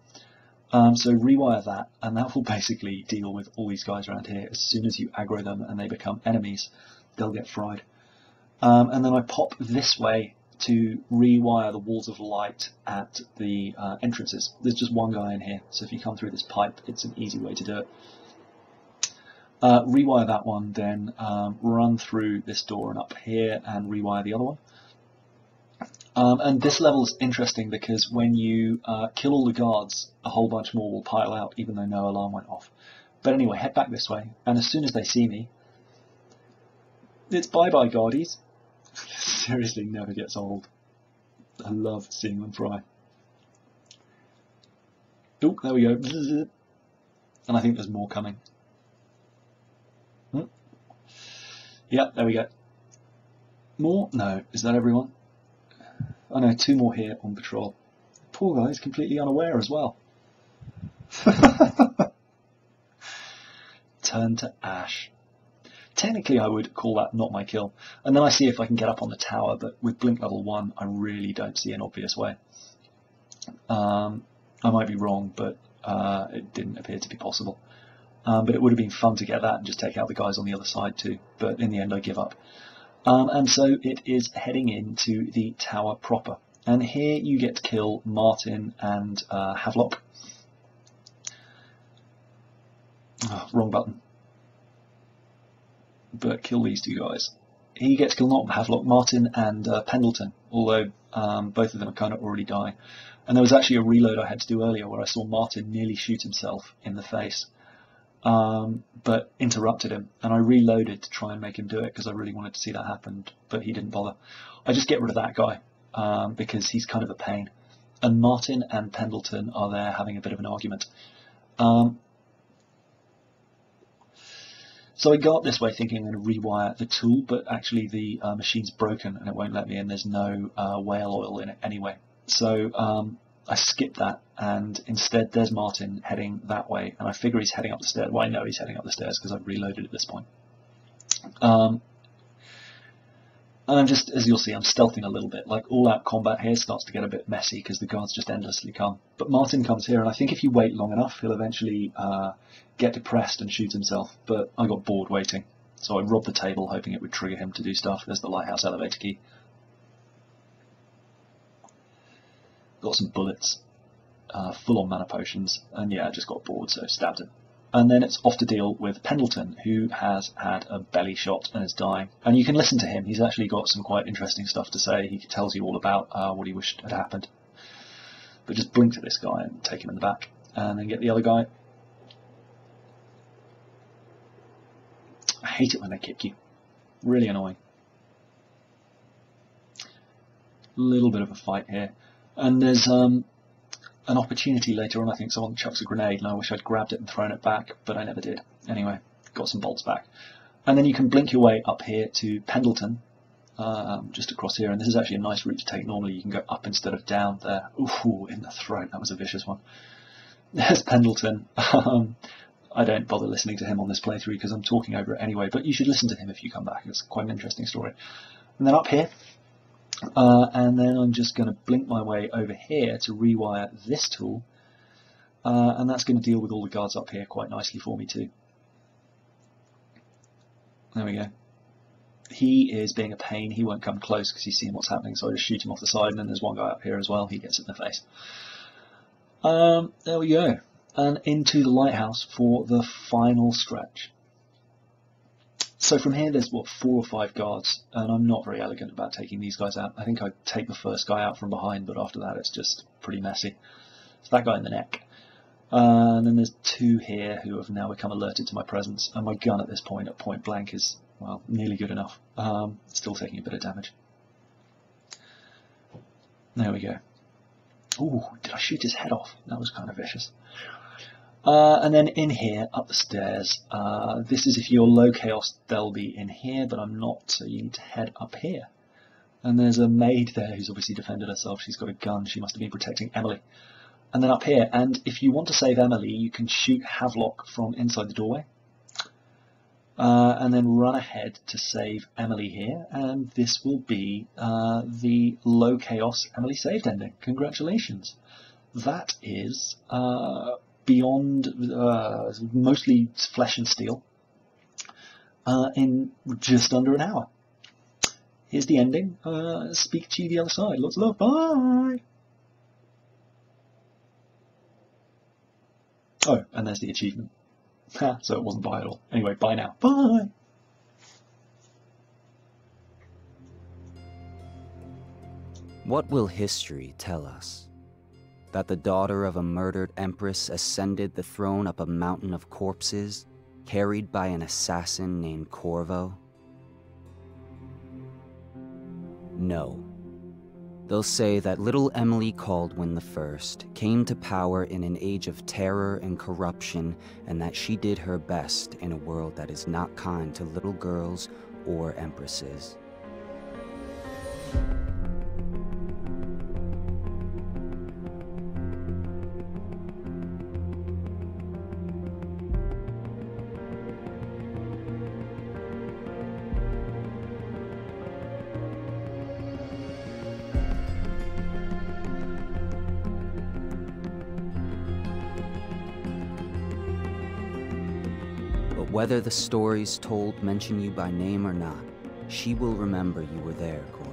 So rewire that, and that will basically deal with all these guys around here. As soon as you aggro them and they become enemies, they'll get fried. And then I pop this way to rewire the walls of light at the entrances. There's just one guy in here, so if you come through this pipe, it's an easy way to do it. Rewire that one, then run through this door and up here and rewire the other one. And this level is interesting because when you kill all the guards, a whole bunch more will pile out, even though no alarm went off. But anyway, head back this way, and as soon as they see me, it's bye-bye, guardies. Seriously, never gets old. I love seeing them fry. Oh, there we go. And I think there's more coming. Yeah, there we go. More? No. Is that everyone? Oh no, 2 more here on patrol. Poor guy's completely unaware as well. Turn to ash. Technically I would call that not my kill. And then I see if I can get up on the tower, but with blink level 1 I really don't see an obvious way. I might be wrong, but it didn't appear to be possible. But it would have been fun to get that and just take out the guys on the other side too. But in the end I give up. And so it is heading into the tower proper. And here you get to kill Martin and Havelock. Oh, wrong button. But kill these 2 guys. He gets to kill not Havelock, Martin and Pendleton, although both of them are kind of already dying. And there was actually a reload I had to do earlier where I saw Martin nearly shoot himself in the face. but interrupted him, and I reloaded to try and make him do it because I really wanted to see that happen, but he didn't bother. I just get rid of that guy because he's kind of a pain. And Martin and Pendleton are there having a bit of an argument. So I go up this way thinking I'm going to rewire the tool, but actually the machine's broken and it won't let me, and there's no whale oil in it anyway. So I skip that, and instead there's Martin heading that way, and I figure he's heading up the stairs. Well, I know he's heading up the stairs because I've reloaded at this point. And I'm just, as you'll see, I'm stealthing a little bit. Like, all-out combat here starts to get a bit messy because the guards just endlessly come. But Martin comes here, and I think if you wait long enough, he'll eventually get depressed and shoot himself. But I got bored waiting, so I robbed the table, hoping it would trigger him to do stuff. There's the lighthouse elevator key. Got some bullets, full-on mana potions, and yeah, I just got bored, so stabbed him. And then it's off to deal with Pendleton, who has had a belly shot and is dying. And you can listen to him. He's actually got some quite interesting stuff to say. He tells you all about what he wished had happened. But just blink at this guy and take him in the back. And then get the other guy. I hate it when they kick you. Really annoying. Little bit of a fight here. And there's an opportunity later on. I think someone chucks a grenade, and I wish I'd grabbed it and thrown it back, but I never did. Anyway, got some bolts back. And then you can blink your way up here to Pendleton, just across here, and this is actually a nice route to take. Normally you can go up instead of down there. Ooh, in the throat, that was a vicious one. There's Pendleton. I don't bother listening to him on this playthrough because I'm talking over it anyway, but you should listen to him if you come back. It's quite an interesting story. And then up here, and then I'm just going to blink my way over here to rewire this tool, and that's going to deal with all the guards up here quite nicely for me too. There we go. He is being a pain. He won't come close because he's seeing what's happening, so I just shoot him off the side, and then there's one guy up here as well. He gets it in the face. There we go. And into the lighthouse for the final stretch. So from here there's, what, 4 or 5 guards, and I'm not very elegant about taking these guys out. I think I take the first guy out from behind, but after that it's just pretty messy. It's that guy in the neck. And then there's 2 here who have now become alerted to my presence, and my gun at this point, at point blank, is, well, nearly good enough. Still taking a bit of damage. There we go. Ooh, did I shoot his head off? That was kind of vicious. And then in here, up the stairs, this is if you're low chaos, they'll be in here, but I'm not, so you need to head up here. And there's a maid there who's obviously defended herself. She's got a gun. She must have been protecting Emily. And then up here, and if you want to save Emily, you can shoot Havelock from inside the doorway. And then run ahead to save Emily here, and this will be the low chaos Emily saved ending. Congratulations. That is beyond mostly flesh and steel in just under an hour. Here's the ending. Speak to you the other side. Lots of love. Bye. Oh, and there's the achievement. So it wasn't bye at all. Anyway, bye now. Bye. What will history tell us? That the daughter of a murdered empress ascended the throne up a mountain of corpses, carried by an assassin named Corvo? No. They'll say that little Emily Caldwin I came to power in an age of terror and corruption, and that she did her best in a world that is not kind to little girls or empresses. Whether the stories told mention you by name or not, she will remember you were there, Corvo.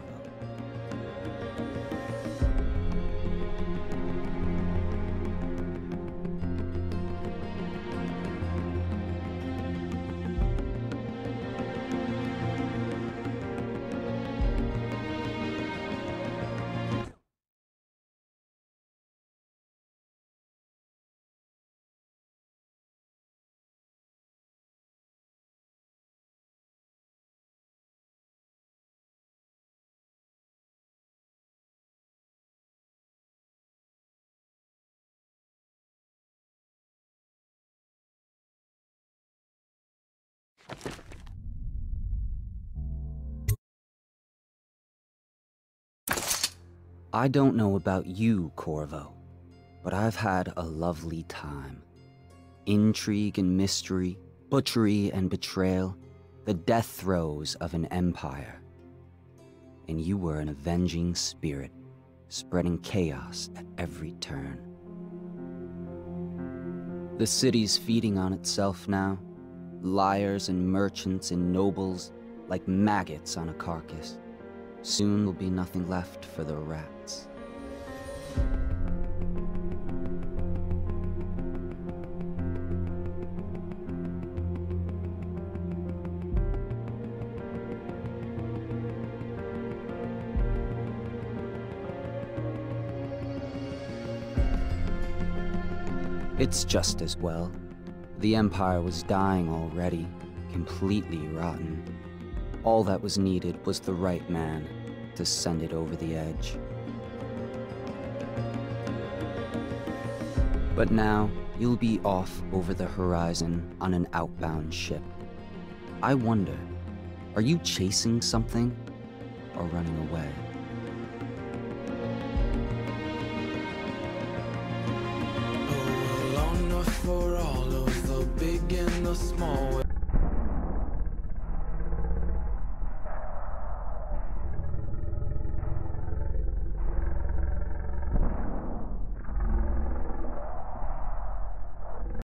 I don't know about you, Corvo, but I've had a lovely time. Intrigue and mystery, butchery and betrayal, the death throes of an empire. And you were an avenging spirit, spreading chaos at every turn. The city's feeding on itself now, liars and merchants and nobles like maggots on a carcass. Soon there'll be nothing left for the rats. It's just as well. The Empire was dying already, completely rotten. All that was needed was the right man to send it over the edge. But now, you'll be off over the horizon on an outbound ship. I wonder, are you chasing something or running away? For all of the big and the small.